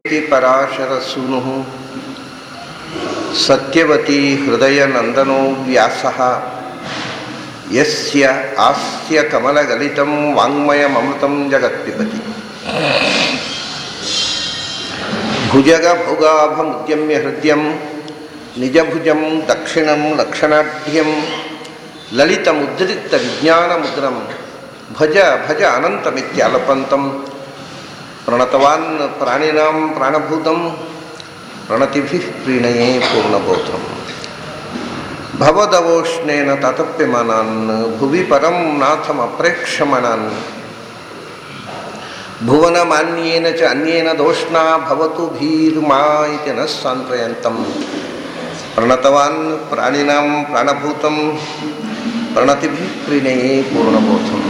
ಪರಾಶರಸೂನುಃ ಸತ್ಯವತಿ ಹೃದಯನಂದನೋ ವ್ಯಾಸಃ ಯಸ್ಯ ಆಸ್ಯ ಕಮಲಗಲಿತಂ ವಾङ्ಮಯಮೃತಂ ಜಗತ್ಪಿಬತಿ ಭುಜಗಭುಗಾಭಮುದ್ಯಮ್ಯ ಹೃದಯಂ ನಿಜಭುಜಂ ದಕ್ಷಿಣಂ ಲಕ್ಷಣಾಢ್ಯಂ ಲಲಿತಮುದ್ರಿಕ್ತ ವಿಜ್ಞಾನಮುದ್ರಂ ಭಜ ಭಜ ಅನಂತಮಿತ್ಯಾಲಪಂತಂ ಪ್ರಣತವಾನ್ ಪ್ರಾಣಿನಾಂ ಪ್ರಾಣಭೂತಂ ಪ್ರಣತಿಭಿಃ ಪ್ರೀಣಯೇ ಪೂರ್ಣಬೋಧಂ ಭವದವೋಷ್ಣೇನ ತಾತಪ್ಯಮಾನಾನ್ ಭುವಿ ಪರಂ ನಾಥಮಪ್ರೇಕ್ಷಮಾಣಾನ್ ಭುವನಮಾನ್ಯೇನ ಚ ಅನ್ಯೇನ ದೋಷ್ಣಾ ಭವತು ಭೀರ್ಮಾ ಇತಿ ನ ಸಾಂತ್ರಯಂತಂ ಪ್ರಣತವಾನ್ ಪ್ರಾಣಿನಾಂ ಪ್ರಾಣಭೂತಂ ಪ್ರಣತಿಭಿಃ ಪ್ರೀಣಯೇ ಪೂರ್ಣಬೋಧಂ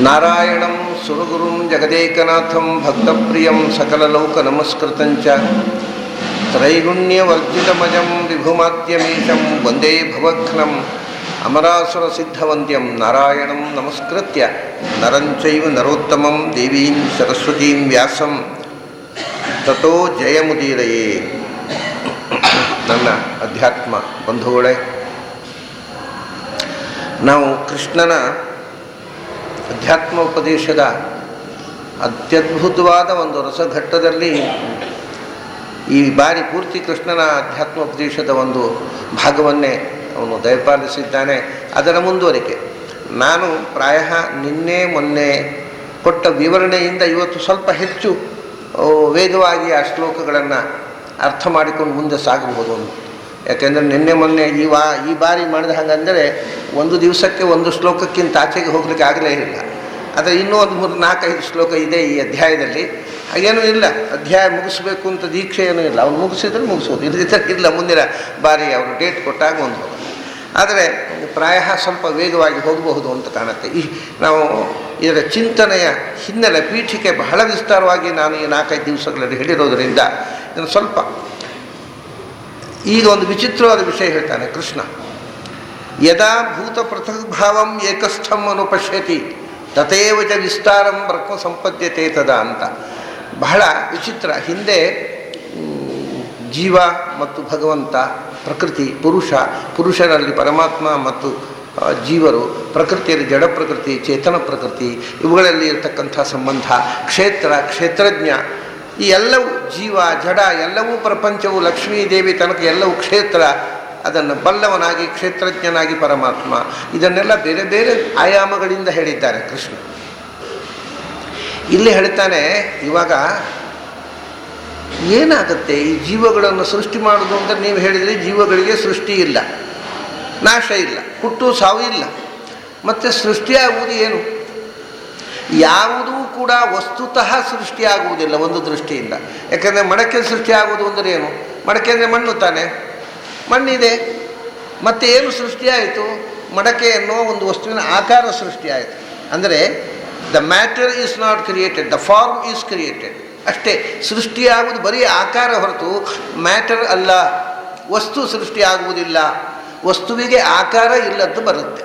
ನಾರಾಯಣಂ ಸುರಗುರುಂ ಜಗದೇಕನಾಥಂ ಭಕ್ತಪ್ರಿಯಂ ಸಕಲಲೋಕನಮಸ್ಕೃತಂಚ ತ್ರೈಗುಣ್ಯವರ್ಜಿತಮಜಂ ವಿಭುಮಾದ್ಯಮೀಶಂ ವಂದೇ ಭವಘ್ನಂ ಅಮರಾಸುರಸಿದ್ಧವಂದ್ಯಂ ನಾರಾಯಣಂ ನಮಸ್ಕೃತ್ಯ ನರಂಚೈವ ನರೋತ್ತಮಂ ದೇವೀಂ ಸರಸ್ವತೀಂ ವ್ಯಾಸಂ ತತೋ ಜಯಮುದೀರಯೇ. ನನ್ನ ಅಧ್ಯಾತ್ಮ ಬಂಧುಗಳೇ, ನಾವು ಕೃಷ್ಣನ ಅಧ್ಯಾತ್ಮೋಪದೇಶದ ಅತ್ಯದ್ಭುತವಾದ ಒಂದು ರಸಘಟ್ಟದಲ್ಲಿ ಈ ಬಾರಿ ಪೂರ್ತಿ ಕೃಷ್ಣನ ಅಧ್ಯಾತ್ಮೋಪದೇಶದ ಒಂದು ಭಾಗವನ್ನೇ ಅವನು ದಯಪಾಲಿಸಿದ್ದಾನೆ. ಅದರ ಮುಂದುವರಿಕೆ ನಾನು ಪ್ರಾಯ ನಿನ್ನೆ ಮೊನ್ನೆ ಕೊಟ್ಟ ವಿವರಣೆಯಿಂದ ಇವತ್ತು ಸ್ವಲ್ಪ ಹೆಚ್ಚು ವೇಗವಾಗಿ ಆ ಶ್ಲೋಕಗಳನ್ನು ಅರ್ಥ ಮಾಡಿಕೊಂಡು ಮುಂದೆ ಸಾಗಬಹುದು ಅಂತ. ಯಾಕೆಂದರೆ ನಿನ್ನೆ ಮೊನ್ನೆ ಈ ಬಾರಿ ಮಾಡಿದ ಹಾಗಂದರೆ ಒಂದು ದಿವಸಕ್ಕೆ ಒಂದು ಶ್ಲೋಕಕ್ಕಿಂತ ಆಚೆಗೆ ಹೋಗಲಿಕ್ಕೆ ಆಗಲೇ ಇಲ್ಲ. ಆದರೆ ಇನ್ನೂ ಒಂದು 3-4-5 ಶ್ಲೋಕ ಇದೆ ಈ ಅಧ್ಯಾಯದಲ್ಲಿ. ಹಾಗೇನೂ ಇಲ್ಲ, ಅಧ್ಯಾಯ ಮುಗಿಸ್ಬೇಕು ಅಂತ ದೀಕ್ಷೆ ಏನೂ ಇಲ್ಲ. ಅವ್ನು ಮುಗಿಸಿದ್ರೆ ಮುಗಿಸೋದು, ಇಲ್ಲ ಮುಂದಿನ ಬಾರಿ ಅವರು ಡೇಟ್ ಕೊಟ್ಟಾಗ ಒಂದು ಹೋಗೋದು. ಆದರೆ ಪ್ರಾಯ ಸ್ವಲ್ಪ ವೇಗವಾಗಿ ಹೋಗಬಹುದು ಅಂತ ಕಾಣುತ್ತೆ. ನಾವು ಇದರ ಚಿಂತನೆಯ ಹಿನ್ನೆಲೆ ಪೀಠಿಕೆ ಬಹಳ ವಿಸ್ತಾರವಾಗಿ ನಾನು ಈ 4-5 ದಿವಸಗಳಲ್ಲಿ ಹೇಳಿರೋದರಿಂದ ಇದನ್ನು ಸ್ವಲ್ಪ ಈಗ ಒಂದು ವಿಚಿತ್ರವಾದ ವಿಷಯ ಹೇಳ್ತಾನೆ ಕೃಷ್ಣ. ಯದಾ ಭೂತ ಪೃಥಗ್ಭಾವಂ ಏಕಸ್ಥಂ ಅನುಪಶ್ಯತಿ ತಥೇವ ಚ ವಿಸ್ತಾರಂ ಬ್ರಹ್ಮ ಸಂಪದ್ಯತೆ ತದಾ ಅಂತ. ಬಹಳ ವಿಚಿತ್ರ. ಹಿಂದೆ ಜೀವ ಮತ್ತು ಭಗವಂತ, ಪ್ರಕೃತಿ, ಪುರುಷರಲ್ಲಿ ಪರಮಾತ್ಮ ಮತ್ತು ಜೀವರು, ಪ್ರಕೃತಿಯಲ್ಲಿ ಜಡ ಪ್ರಕೃತಿ, ಚೇತನ ಪ್ರಕೃತಿ, ಇವುಗಳಲ್ಲಿ ಇರತಕ್ಕಂಥ ಸಂಬಂಧ, ಕ್ಷೇತ್ರಜ್ಞ, ಈ ಎಲ್ಲವೂ ಜೀವ ಜಡ ಎಲ್ಲವೂ ಪ್ರಪಂಚವು ಲಕ್ಷ್ಮೀದೇವಿ ತನಕ ಎಲ್ಲವೂ ಕ್ಷೇತ್ರ. ಅದನ್ನು ಬಲ್ಲವನಾಗಿ ಕ್ಷೇತ್ರಜ್ಞನಾಗಿ ಪರಮಾತ್ಮ, ಇದನ್ನೆಲ್ಲ ಬೇರೆ ಬೇರೆ ಆಯಾಮಗಳಿಂದ ಹೇಳಿದ್ದಾರೆ ಕೃಷ್ಣ. ಇಲ್ಲಿ ಹೇಳ್ತಾನೆ, ಇವಾಗ ಏನಾಗುತ್ತೆ ಈ ಜೀವಗಳನ್ನು ಸೃಷ್ಟಿ ಮಾಡೋದು ಅಂತ ನೀವು ಹೇಳಿದರೆ, ಜೀವಗಳಿಗೆ ಸೃಷ್ಟಿ ಇಲ್ಲ, ನಾಶ ಇಲ್ಲ, ಹುಟ್ಟು ಸಾವು ಇಲ್ಲ, ಮತ್ತು ಸೃಷ್ಟಿಯಾಗುವುದು ಏನು? ಯಾವುದೂ ಕೂಡ ವಸ್ತುತಃ ಸೃಷ್ಟಿಯಾಗುವುದಿಲ್ಲ ಒಂದು ದೃಷ್ಟಿಯಿಂದ. ಯಾಕೆಂದರೆ ಮಡಕೆ ಸೃಷ್ಟಿಯಾಗುವುದು ಅಂದರೆ ಏನು? ಮಡಕೆ ಅಂದರೆ ಮಣ್ಣು ತಾನೆ, ಮಣ್ಣಿದೆ, ಮತ್ತೆ ಏನು ಸೃಷ್ಟಿಯಾಯಿತು? ಮಡಕೆ ಎನ್ನುವ ಒಂದು ವಸ್ತುವಿನ ಆಕಾರ ಸೃಷ್ಟಿಯಾಯಿತು. ಅಂದರೆ the matter is not created, the form is created. ಅಷ್ಟೇ, ಸೃಷ್ಟಿಯಾಗುವುದು ಬರೀ ಆಕಾರ ಹೊರತು ಮ್ಯಾಟರ್ ಅಲ್ಲ. ವಸ್ತು ಸೃಷ್ಟಿಯಾಗುವುದಿಲ್ಲ, ವಸ್ತುವಿಗೆ ಆಕಾರ ಇಲ್ಲದ್ದು ಬರುತ್ತೆ.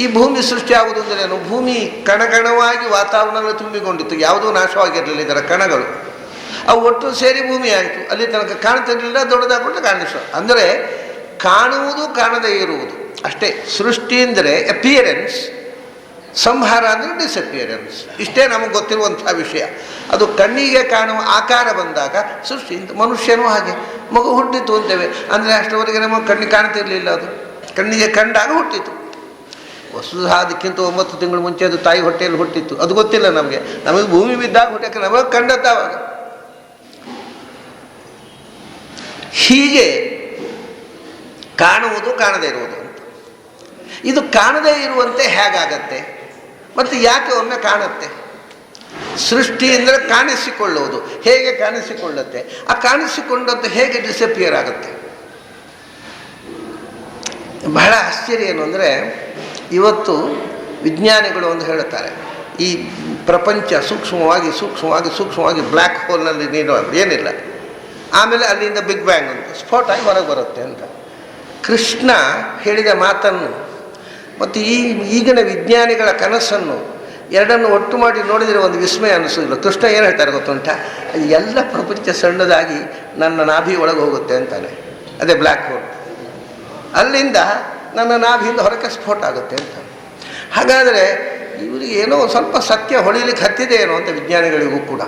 ಈ ಭೂಮಿ ಸೃಷ್ಟಿಯಾಗುವುದು ಅಂದ್ರೇನು? ಭೂಮಿ ಕಣಗಣವಾಗಿ ವಾತಾವರಣದಲ್ಲಿ ತುಂಬಿಕೊಂಡಿತ್ತು, ಯಾವುದೂ ನಾಶವಾಗಿರಲಿಲ್ಲ ಇದರ ಕಣಗಳು. ಅವು ಒಟ್ಟು ಸೇರಿ ಭೂಮಿ ಆಯಿತು. ಅಲ್ಲಿ ತನಕ ಕಾಣ್ತಿರಲಿಲ್ಲ, ದೊಡ್ಡದಾಗ್ಬಿಟ್ಟು ಕಾಣಿಸೋ. ಅಂದರೆ ಕಾಣುವುದು ಕಾಣದೇ ಇರುವುದು ಅಷ್ಟೇ. ಸೃಷ್ಟಿ ಅಂದರೆ ಅಪಿಯರೆನ್ಸ್, ಸಂಹಾರ ಅಂದರೆ ಡಿಸಪಿಯರೆನ್ಸ್. ಇಷ್ಟೇ ನಮಗೆ ಗೊತ್ತಿರುವಂಥ ವಿಷಯ. ಅದು ಕಣ್ಣಿಗೆ ಕಾಣುವ ಆಕಾರ ಬಂದಾಗ ಸೃಷ್ಟಿ. ಮನುಷ್ಯನೂ ಹಾಗೆ, ಮಗು ಹುಟ್ಟಿತು ಅಂತೇವೆ ಅಂದರೆ ಅಷ್ಟರವರೆಗೆ ನಮಗೆ ಕಣ್ಣಿಗೆ ಕಾಣ್ತಿರ್ಲಿಲ್ಲ, ಅದು ಕಣ್ಣಿಗೆ ಕಂಡಾಗ ಹುಟ್ಟಿತು. ವಸ್ತುತಃ ಅದಕ್ಕಿಂತ 9 ತಿಂಗಳು ಮುಂಚೆ ಅದು ತಾಯಿ ಹೊಟ್ಟೆಯಲ್ಲಿ ಹುಟ್ಟಿತ್ತು, ಅದು ಗೊತ್ತಿಲ್ಲ ನಮಗೆ. ನಮಗೆ ಭೂಮಿ ಬಿದ್ದಾಗ ಹುಟ್ಟಕ್ಕೆ ನಮಗೆ ಕಂಡದ್ದಾವಾಗ. ಹೀಗೆ ಕಾಣುವುದು ಕಾಣದೇ ಇರುವುದು ಅಂತ. ಇದು ಕಾಣದೇ ಇರುವಂತೆ ಹೇಗಾಗತ್ತೆ ಮತ್ತು ಯಾಕೆ ಒಮ್ಮೆ ಕಾಣುತ್ತೆ? ಸೃಷ್ಟಿ ಅಂದರೆ ಕಾಣಿಸಿಕೊಳ್ಳುವುದು. ಹೇಗೆ ಕಾಣಿಸಿಕೊಳ್ಳುತ್ತೆ? ಆ ಕಾಣಿಸಿಕೊಂಡದ್ದು ಹೇಗೆ ಡಿಸಪಿಯರ್ ಆಗುತ್ತೆ? ಬಹಳ ಆಶ್ಚರ್ಯ ಏನು ಅಂದರೆ, ಇವತ್ತು ವಿಜ್ಞಾನಿಗಳು ಒಂದು ಹೇಳುತ್ತಾರೆ, ಈ ಪ್ರಪಂಚ ಸೂಕ್ಷ್ಮವಾಗಿ ಬ್ಲ್ಯಾಕ್ ಹೋಲ್ನಲ್ಲಿ ನೀರು ಏನಿಲ್ಲ, ಆಮೇಲೆ ಅಲ್ಲಿಂದ ಬಿಗ್ ಬ್ಯಾಂಗ್ ಅಂತ ಸ್ಫೋಟ ಆಗಿ ಹೊರಗೆ ಬರುತ್ತೆ ಅಂತ. ಕೃಷ್ಣ ಹೇಳಿದ ಮಾತನ್ನು ಮತ್ತು ಈಗಿನ ವಿಜ್ಞಾನಿಗಳ ಕನಸನ್ನು ಎರಡನ್ನು ಒಟ್ಟು ಮಾಡಿ ನೋಡಿದರೆ ಒಂದು ವಿಸ್ಮಯ ಅನಿಸೋದಿಲ್ಲ. ಕೃಷ್ಣ ಏನು ಹೇಳ್ತಾರೆ ಗೊತ್ತುಂಟ, ಎಲ್ಲ ಪ್ರಪಂಚ ಸಣ್ಣದಾಗಿ ನನ್ನ ನಾಭಿ ಒಳಗೆ ಹೋಗುತ್ತೆ ಅಂತಾನೆ. ಅದೇ ಬ್ಲ್ಯಾಕ್ ಹೋಲ್. ಅಲ್ಲಿಂದ ನನ್ನ ನಾಭಿಯಿಂದ ಹೊರಕ್ಕೆ ಸ್ಫೋಟ ಆಗುತ್ತೆ ಅಂತ. ಹಾಗಾದರೆ ಇವರಿಗೆ ಏನೋ ಸ್ವಲ್ಪ ಸತ್ಯ ಹೊಳಿಲಿಕ್ಕೆ ಹತ್ತಿದೆ ಏನೋ ಅಂತ ವಿಜ್ಞಾನಿಗಳಿಗೂ ಕೂಡ.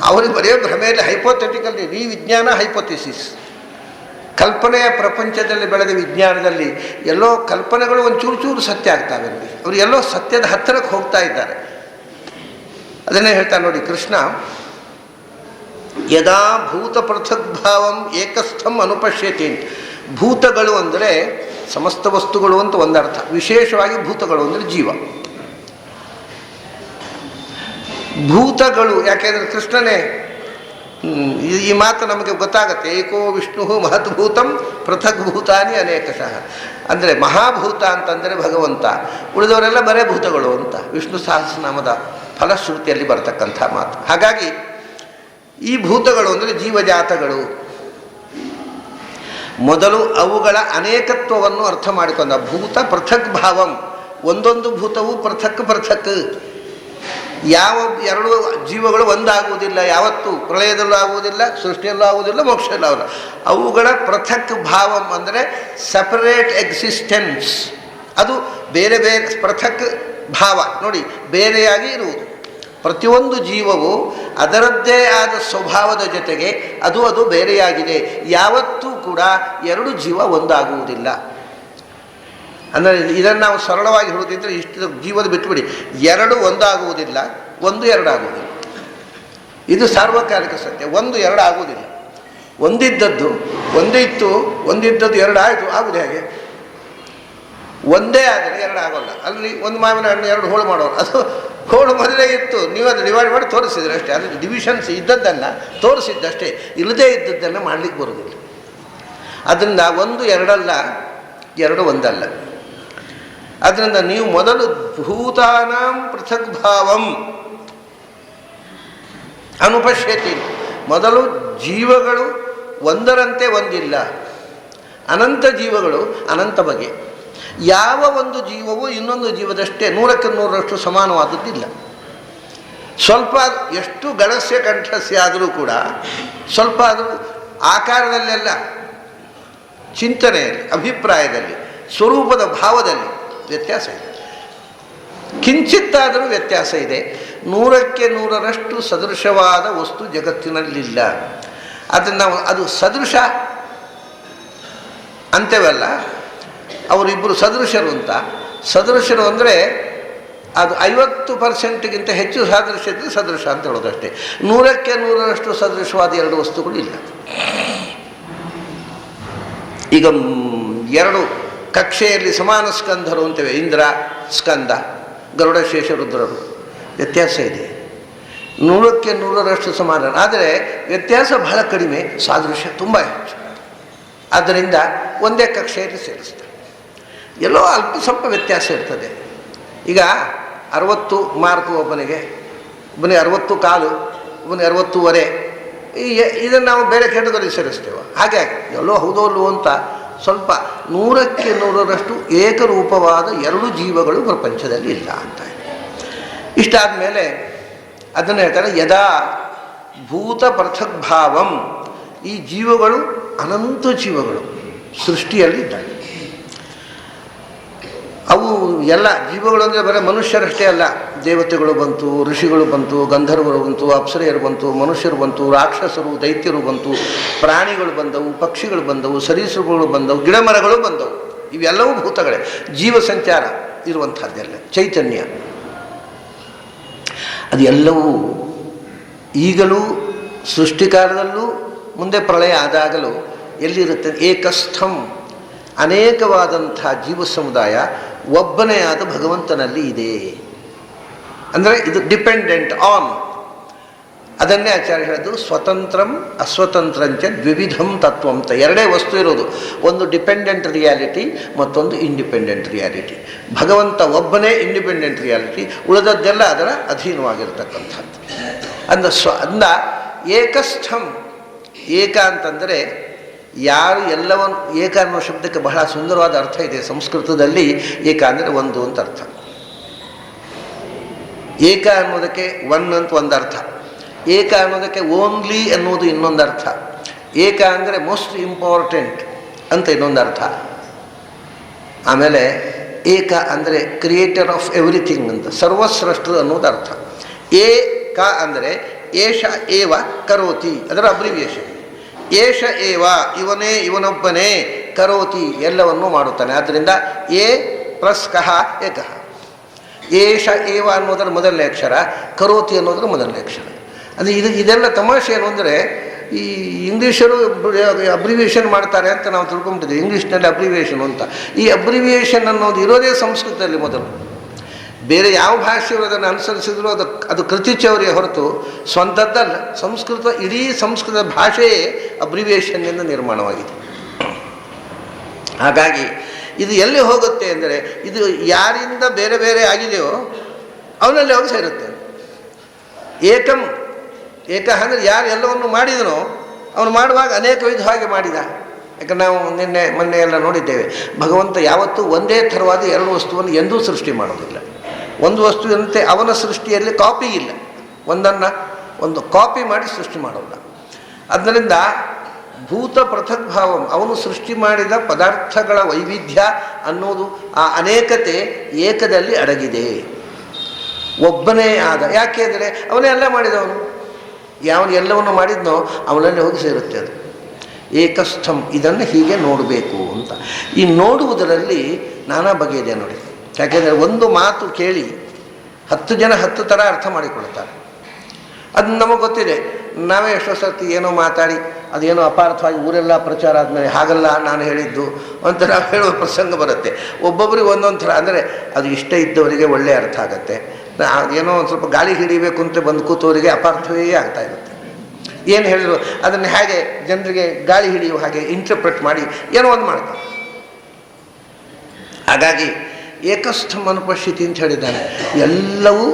ಅವರಿಗೆ ಬರೆಯೋ ಭ್ರಮೆಯಲ್ಲಿ ಹೈಪೋಥೆಟಿಕಲ್ ಈ ವಿಜ್ಞಾನ ಹೈಪೋಥಿಸಿಸ್, ಕಲ್ಪನೆಯ ಪ್ರಪಂಚದಲ್ಲಿ ಬೆಳೆದ ವಿಜ್ಞಾನದಲ್ಲಿ ಎಲ್ಲೋ ಕಲ್ಪನೆಗಳು ಒಂದು ಚೂರು ಚೂರು ಸತ್ಯ ಆಗ್ತಾವೆ ನೋಡಿ. ಅವರು ಎಲ್ಲೋ ಸತ್ಯದ ಹತ್ತಿರಕ್ಕೆ ಹೋಗ್ತಾ ಇದ್ದಾರೆ. ಅದನ್ನೇ ಹೇಳ್ತಾರೆ ನೋಡಿ ಕೃಷ್ಣ, ಯದಾ ಭೂತ ಪೃಥಗ್ಭಾವಂ ಏಕಸ್ಥಂ ಅನುಪಶ್ಯತಿ. ಭೂತಗಳು ಅಂದರೆ ಸಮಸ್ತ ವಸ್ತುಗಳು ಅಂತ ಒಂದರ್ಥ, ವಿಶೇಷವಾಗಿ ಭೂತಗಳು ಅಂದರೆ ಜೀವ. ಭೂತಗಳು ಯಾಕೆಂದರೆ ಕೃಷ್ಣನೇ ಈ ಮಾತು ನಮಗೆ ಗೊತ್ತಾಗತ್ತೆ. ಏಕೋ ವಿಷ್ಣು ಮಹದ್ಭೂತಂ ಪೃಥಕ್ ಭೂತಾನಿ ಅನೇಕಶಃ. ಅಂದರೆ ಮಹಾಭೂತ ಅಂತಂದರೆ ಭಗವಂತ, ಉಳಿದವರೆಲ್ಲ ಬರೇ ಭೂತಗಳು ಅಂತ ವಿಷ್ಣು ಸಹಸ್ರನಾಮದ ಫಲಶ್ರುತಿಯಲ್ಲಿ ಬರತಕ್ಕಂಥ ಮಾತು. ಹಾಗಾಗಿ ಈ ಭೂತಗಳು ಅಂದರೆ ಜೀವಜಾತಗಳು. ಮೊದಲು ಅವುಗಳ ಅನೇಕತ್ವವನ್ನು ಅರ್ಥ ಮಾಡಿಕೊಂಡ. ಭೂತ ಪೃಥಕ್ ಭಾವಂ, ಒಂದೊಂದು ಭೂತವು ಪೃಥಕ್ ಪೃಥಕ್. ಯಾವ ಎರಡು ಜೀವಗಳು ಒಂದಾಗುವುದಿಲ್ಲ, ಯಾವತ್ತೂ ಪ್ರಳಯದಲ್ಲೂ ಆಗುವುದಿಲ್ಲ, ಸೃಷ್ಟಿಯಲ್ಲೂ ಆಗುವುದಿಲ್ಲ, ಮೋಕ್ಷದಲ್ಲೂ ಆಗುವುದಿಲ್ಲ. ಅವುಗಳ ಪೃಥಕ್ ಭಾವಂ ಅಂದರೆ ಸಪರೇಟ್ ಎಕ್ಸಿಸ್ಟೆನ್ಸ್. ಅದು ಬೇರೆ ಬೇರೆ ಪೃಥಕ್ ಭಾವ ನೋಡಿ, ಬೇರೆಯಾಗಿ ಇರುವುದು. ಪ್ರತಿಯೊಂದು ಜೀವವು ಅದರದ್ದೇ ಆದ ಸ್ವಭಾವದ ಜೊತೆಗೆ ಅದು ಬೇರೆಯಾಗಿದೆ. ಯಾವತ್ತೂ ಕೂಡ ಎರಡು ಜೀವ ಒಂದಾಗುವುದಿಲ್ಲ. ಅಂದರೆ ಇದನ್ನು ನಾವು ಸರಳವಾಗಿ ಹೇಳುವುದಿದ್ರೆ ಇಷ್ಟು ಜೀವದ ಬಿಟ್ಟುಬಿಡಿ, ಎರಡು ಒಂದಾಗುವುದಿಲ್ಲ, ಒಂದು ಎರಡು ಆಗುವುದಿಲ್ಲ. ಇದು ಸಾರ್ವಕಾಲಿಕ ಸತ್ಯ. ಒಂದು ಎರಡು ಆಗುವುದಿಲ್ಲ. ಒಂದಿದ್ದದ್ದು ಒಂದೇ ಇತ್ತು, ಒಂದಿದ್ದದ್ದು ಎರಡು ಆಯಿತು, ಆಗುವುದು ಹೇಗೆ? ಒಂದೇ ಆದರೆ ಎರಡು ಆಗೋಲ್ಲ. ಅಲ್ಲಿ ಒಂದು ಮಾವಿನ ಹಣ್ಣು ಎರಡು ಹೋಳು ಮಾಡೋರು, ಅದು ಹೋಳು ಮೊದಲೇ ಇತ್ತು, ನೀವು ಅದು ಡಿವೈಡ್ ಮಾಡಿ ತೋರಿಸಿದ್ರೆ ಅಷ್ಟೇ. ಅದು ಡಿವಿಷನ್ಸ್ ಇದ್ದದ್ದನ್ನು ತೋರಿಸಿದ್ದಷ್ಟೇ, ಇಲ್ಲದೇ ಇದ್ದದ್ದನ್ನು ಮಾಡಲಿಕ್ಕೆ ಬರೋದಿಲ್ಲ. ಅದರಿಂದ ಒಂದು ಎರಡಲ್ಲ, ಎರಡು ಒಂದಲ್ಲ. ಅದರಿಂದ ನೀವು ಮೊದಲು ಭೂತಾನಾಂ ಪೃಥಕ್ ಭಾವಂ ಅನುಪಶ್ಯತಿ. ಮೊದಲು ಜೀವಗಳು ಒಂದರಂತೆ ಒಂದಿಲ್ಲ, ಅನಂತ ಜೀವಗಳು ಅನಂತ ಬಗೆ. ಯಾವ ಒಂದು ಜೀವವು ಇನ್ನೊಂದು ಜೀವದಷ್ಟೇ 100ಕ್ಕೆ 100ರಷ್ಟು ಸಮಾನವಾದದ್ದಿಲ್ಲ. ಸ್ವಲ್ಪ ಎಷ್ಟು ಗಣಸ್ಯ ಕಂಠಸ್ಯ ಆದರೂ ಕೂಡ ಸ್ವಲ್ಪ ಆದರೂ ಆಕಾರದಲ್ಲೆಲ್ಲ, ಚಿಂತನೆಯಲ್ಲಿ, ಅಭಿಪ್ರಾಯದಲ್ಲಿ, ಸ್ವರೂಪದ ಭಾವದಲ್ಲಿ ವ್ಯತ್ಯಾಸ ಇದೆ. ಕಿಂಚಿತ್ತಾದರೂ ವ್ಯತ್ಯಾಸ ಇದೆ. 100ಕ್ಕೆ 100ರಷ್ಟು ಸದೃಶವಾದ ವಸ್ತು ಜಗತ್ತಿನಲ್ಲಿಲ್ಲ. ಅದನ್ನು ನಾವು ಅದು ಸದೃಶ ಅಂತೇವಲ್ಲ, ಅವರಿಬ್ಬರು ಸದೃಶರು ಅಂತ. ಸದೃಶರು ಅಂದರೆ ಅದು 50%ಗಿಂತ ಹೆಚ್ಚು ಸಾದೃಶ್ಯ ಇದ್ದರೆ ಸದೃಶ ಅಂತ ಹೇಳೋದಷ್ಟೇ. 100ಕ್ಕೆ 100ರಷ್ಟು ಸದೃಶವಾದ ಎರಡು ವಸ್ತುಗಳು ಇಲ್ಲ. ಈಗ ಎರಡು ಕಕ್ಷೆಯಲ್ಲಿ ಸಮಾನ ಸ್ಕಂಧರು ಅಂತೇವೆ, ಇಂದ್ರ ಸ್ಕಂದ, ಗರುಡ ಶೇಷ ರುದ್ರರು. ವ್ಯತ್ಯಾಸ ಇದೆ. 100ಕ್ಕೆ 100ರಷ್ಟು ಸಮಾನ, ಆದರೆ ವ್ಯತ್ಯಾಸ ಬಹಳ ಕಡಿಮೆ, ಸಾದೃಶ್ಯ ತುಂಬ ಹೆಚ್ಚು. ಆದ್ದರಿಂದ ಒಂದೇ ಕಕ್ಷೆಯಲ್ಲಿ ಸೇರಿಸ್ತಾರೆ. ಎಲ್ಲೋ ಅಲ್ಪ ಸ್ವಲ್ಪ ವ್ಯತ್ಯಾಸ ಇರ್ತದೆ. ಈಗ 60 ಮಾರ್ಕು ಒಬ್ಬನಿಗೆ 60 ಕಾಲು, ಒಬ್ಬನಿಗೆ 60.5. ಇದನ್ನು ನಾವು ಬೇರೆ ಕೆಟಗರಿ ಸೇರಿಸ್ತೇವೆ. ಹಾಗೆ ಎಲ್ಲೋ ಹೌದೋಲ್ವೋ ಅಂತ ಸ್ವಲ್ಪ 100ಕ್ಕೆ 100ರಷ್ಟು ಏಕರೂಪವಾದ ಎರಡು ಜೀವಗಳು ಪ್ರಪಂಚದಲ್ಲಿ ಇಲ್ಲ ಅಂತ. ಇಷ್ಟಾದ ಮೇಲೆ ಅದನ್ನು ಹೇಳ್ತಾರೆ, ಯದಾ ಭೂತ ಪೃಥಕ್ ಭಾವಂ. ಈ ಜೀವಗಳು ಅನಂತ ಜೀವಗಳು ಸೃಷ್ಟಿಯಲ್ಲಿದ್ದಾವೆ. ಅವು ಎಲ್ಲ ಜೀವಗಳು ಅಂದರೆ ಬರೀ ಮನುಷ್ಯರಷ್ಟೇ ಅಲ್ಲ, ದೇವತೆಗಳು ಬಂತು, ಋಷಿಗಳು ಬಂತು, ಗಂಧರ್ವರು ಬಂತು, ಅಪ್ಸರೆಯರು ಬಂತು, ಮನುಷ್ಯರು ಬಂತು, ರಾಕ್ಷಸರು, ದೈತ್ಯರು ಬಂತು, ಪ್ರಾಣಿಗಳು ಬಂದವು, ಪಕ್ಷಿಗಳು ಬಂದವು, ಸರೀಸೃಪಗಳು ಬಂದವು, ಗಿಡಮರಗಳು ಬಂದವು. ಇವೆಲ್ಲವೂ ಭೂತಗಳೇ, ಜೀವ ಸಂಚಾರ ಇರುವಂಥದ್ದೆಲ್ಲ ಚೈತನ್ಯ. ಅದೆಲ್ಲವೂ ಈಗಲೂ ಸೃಷ್ಟಿಕಾಲದಲ್ಲೂ ಮುಂದೆ ಪ್ರಳಯ ಆದಾಗಲೂ ಎಲ್ಲಿರುತ್ತೆ? ಏಕಸ್ಥಂ, ಅನೇಕವಾದಂಥ ಜೀವ ಸಮುದಾಯ ಒಬ್ಬನೇ ಆದ ಭಗವಂತನಲ್ಲಿ ಇದೆ. ಅಂದರೆ ಇದು ಡಿಪೆಂಡೆಂಟ್ ಆನ್. ಅದನ್ನೇ ಆಚಾರ್ಯ ಹೇಳೋದು, ಸ್ವತಂತ್ರಂ ಅಸ್ವತಂತ್ರಂಚ ದ್ವಿವಿಧಂ ತತ್ವ ಅಂತ. ಎರಡೇ ವಸ್ತು ಇರೋದು, ಒಂದು ಡಿಪೆಂಡೆಂಟ್ ರಿಯಾಲಿಟಿ, ಮತ್ತೊಂದು ಇಂಡಿಪೆಂಡೆಂಟ್ ರಿಯಾಲಿಟಿ. ಭಗವಂತ ಒಬ್ಬನೇ ಇಂಡಿಪೆಂಡೆಂಟ್ ರಿಯಾಲಿಟಿ, ಉಳಿದದ್ದೆಲ್ಲ ಅದರ ಅಧೀನವಾಗಿರ್ತಕ್ಕಂಥದ್ದು. ಅಂದ ಏಕಸ್ಥಂ. ಏಕ ಅಂತಂದರೆ ಯಾರು ಎಲ್ಲವನ್ನು, ಏಕ ಅನ್ನೋ ಶಬ್ದಕ್ಕೆ ಬಹಳ ಸುಂದರವಾದ ಅರ್ಥ ಇದೆ ಸಂಸ್ಕೃತದಲ್ಲಿ. ಏಕ ಅಂದರೆ ಒಂದು ಅಂತ ಅರ್ಥ. ಏಕ ಅನ್ನೋದಕ್ಕೆ ಒನ್ ಅಂತ ಒಂದು ಅರ್ಥ, ಏಕ ಅನ್ನೋದಕ್ಕೆ ಓನ್ಲಿ ಅನ್ನೋದು ಇನ್ನೊಂದು ಅರ್ಥ, ಏಕ ಅಂದರೆ ಮೋಸ್ಟ್ ಇಂಪಾರ್ಟೆಂಟ್ ಅಂತ ಇನ್ನೊಂದು ಅರ್ಥ. ಆಮೇಲೆ ಏಕ ಅಂದರೆ ಕ್ರಿಯೇಟರ್ ಆಫ್ ಎವ್ರಿಥಿಂಗ್ ಅಂತ, ಸರ್ವಸೃಷ್ಟರು ಅನ್ನೋದು ಅರ್ಥ. ಏಕ ಅಂದರೆ ಏಷ ಏವ ಕರೋತಿ, ಅದರ ಅಬ್ರಿವಿಯೇಷನ್. ಏಷ ಏವ, ಇವನೇ ಇವನೊಬ್ಬನೇ, ಕರೋತಿ ಎಲ್ಲವನ್ನೂ ಮಾಡುತ್ತಾನೆ. ಆದ್ದರಿಂದ ಎ ಪ್ಲಸ್ ಕಹ ಏಕಃ. ಏಷ ಏವ ಅನ್ನೋದರ ಮೊದಲನೇ ಅಕ್ಷರ, ಕರೋತಿ ಅನ್ನೋದರ ಮೊದಲನೇ ಅಕ್ಷರ. ಅದು ಇದೆಲ್ಲ ತಮಾಷೆ ಏನು ಅಂದರೆ, ಈ ಇಂಗ್ಲೀಷರು ಅಬ್ರಿವಿಯೇಷನ್ ಮಾಡ್ತಾರೆ ಅಂತ ನಾವು ತಿಳ್ಕೊಂಬಿಟ್ಟಿದ್ದೀವಿ, ಇಂಗ್ಲೀಷ್ನಲ್ಲಿ ಅಬ್ರಿವಿಯೇಷನ್ ಅಂತ. ಈ ಅಬ್ರಿವಿಯೇಷನ್ ಅನ್ನೋದು ಇರೋದೇ ಸಂಸ್ಕೃತದಲ್ಲಿ ಮೊದಲು. ಬೇರೆ ಯಾವ ಭಾಷೆಯವರು ಅದನ್ನು ಅನುಸರಿಸಿದ್ರು ಅದು ಕೃತಿಚೌರ್ಯ ಹೊರತು ಸ್ವಂತದ್ದಲ್ಲ. ಸಂಸ್ಕೃತ, ಇಡೀ ಸಂಸ್ಕೃತ ಭಾಷೆಯೇ ಅಬ್ರಿವಿಯೇಷನ್ನಿಂದ ನಿರ್ಮಾಣವಾಗಿದೆ. ಹಾಗಾಗಿ ಇದು ಎಲ್ಲಿ ಹೋಗುತ್ತೆ ಅಂದರೆ, ಇದು ಯಾರಿಂದ ಬೇರೆ ಬೇರೆ ಆಗಿದೆಯೋ ಅವನಲ್ಲಿ ಹೋಗಿ ಸೇರುತ್ತೆ. ಏಕಂ, ಏಕ ಅಂದರೆ ಯಾರು ಎಲ್ಲವನ್ನು ಮಾಡಿದನೋ ಅವನು ಮಾಡುವಾಗ ಅನೇಕ ವಿಧವಾಗಿ ಮಾಡಿದ. ಯಾಕಂದ್ರೆ ನಾವು ಮೊನ್ನೆ ಎಲ್ಲ ನೋಡಿದ್ದೇವೆ, ಭಗವಂತ ಯಾವತ್ತೂ ಒಂದೇ ಥರವಾದ ಎರಡು ವಸ್ತುವನ್ನು ಎಂದೂ ಸೃಷ್ಟಿ ಮಾಡೋದಿಲ್ಲ. ಒಂದು ವಸ್ತುವಿನಂತೆ ಅವನ ಸೃಷ್ಟಿಯಲ್ಲಿ ಕಾಪಿ ಇಲ್ಲ, ಒಂದು ಕಾಪಿ ಮಾಡಿ ಸೃಷ್ಟಿ ಮಾಡೋಲ್ಲ. ಆದ್ದರಿಂದ ಭೂತ ಪೃಥಕ್ ಭಾವಂ, ಅವನು ಸೃಷ್ಟಿ ಮಾಡಿದ ಪದಾರ್ಥಗಳ ವೈವಿಧ್ಯ ಅನ್ನೋದು, ಆ ಅನೇಕತೆ ಏಕದಲ್ಲಿ ಅಡಗಿದೆ. ಒಬ್ಬನೇ ಆದ, ಯಾಕೆ ಅಂದರೆ ಅವನೇ ಎಲ್ಲ ಮಾಡಿದವನು. ಯಾವನು ಎಲ್ಲವನ್ನು ಮಾಡಿದ್ನೋ ಅವನಲ್ಲಿ ಹೋಗಿ ಸೇರುತ್ತೆ ಅದು. ಏಕಸ್ಥಂ, ಇದನ್ನು ಹೀಗೆ ನೋಡಬೇಕು ಅಂತ. ಈ ನೋಡುವುದರಲ್ಲಿ ನಾನಾ ಬಗೆಯಿದೆ ನೋಡಿ. ಯಾಕೆಂದರೆ ಒಂದು ಮಾತು ಕೇಳಿ 10 ಜನ 10 ಥರ ಅರ್ಥ ಮಾಡಿಕೊಳ್ತಾರೆ. ಅದು ನಮಗೆ ಗೊತ್ತಿದೆ. ನಾವೇ ಎಷ್ಟೋ ಸರ್ತಿ ಏನೋ ಮಾತಾಡಿ ಅದೇನೋ ಅಪಾರ್ಥವಾಗಿ ಊರೆಲ್ಲ ಪ್ರಚಾರ ಆದಮೇಲೆ ಹಾಗಲ್ಲ ನಾನು ಹೇಳಿದ್ದು ಅಂತ ನಾವು ಹೇಳುವ ಪ್ರಸಂಗ ಬರುತ್ತೆ. ಒಬ್ಬೊಬ್ಬರಿಗೆ ಒಂದೊಂದು ಥರ. ಅಂದರೆ ಅದು ಇಷ್ಟ ಇದ್ದವರಿಗೆ ಒಳ್ಳೆಯ ಅರ್ಥ ಆಗುತ್ತೆ, ಏನೋ ಒಂದು ಸ್ವಲ್ಪ ಗಾಳಿ ಹಿಡಿಬೇಕು ಅಂತ ಬಂದು ಕೂತವರಿಗೆ ಅಪಾರ್ಥವೇ ಆಗ್ತಾ ಇರುತ್ತೆ. ಏನು ಹೇಳಿದ್ರು ಅದನ್ನು ಹೇಗೆ ಜನರಿಗೆ ಗಾಳಿ ಹಿಡಿಯುವ ಹಾಗೆ ಇಂಟರ್ಪ್ರೆಟ್ ಮಾಡಿ ಏನೋ ಒಂದು ಮಾಡ್ತಾರೆ. ಹಾಗಾಗಿ ಏಕಸ್ಥಂ ಅನುಪಶ್ಯತಿ ಅಂತ ಹೇಳಿದ್ದಾನೆ. ಎಲ್ಲವೂ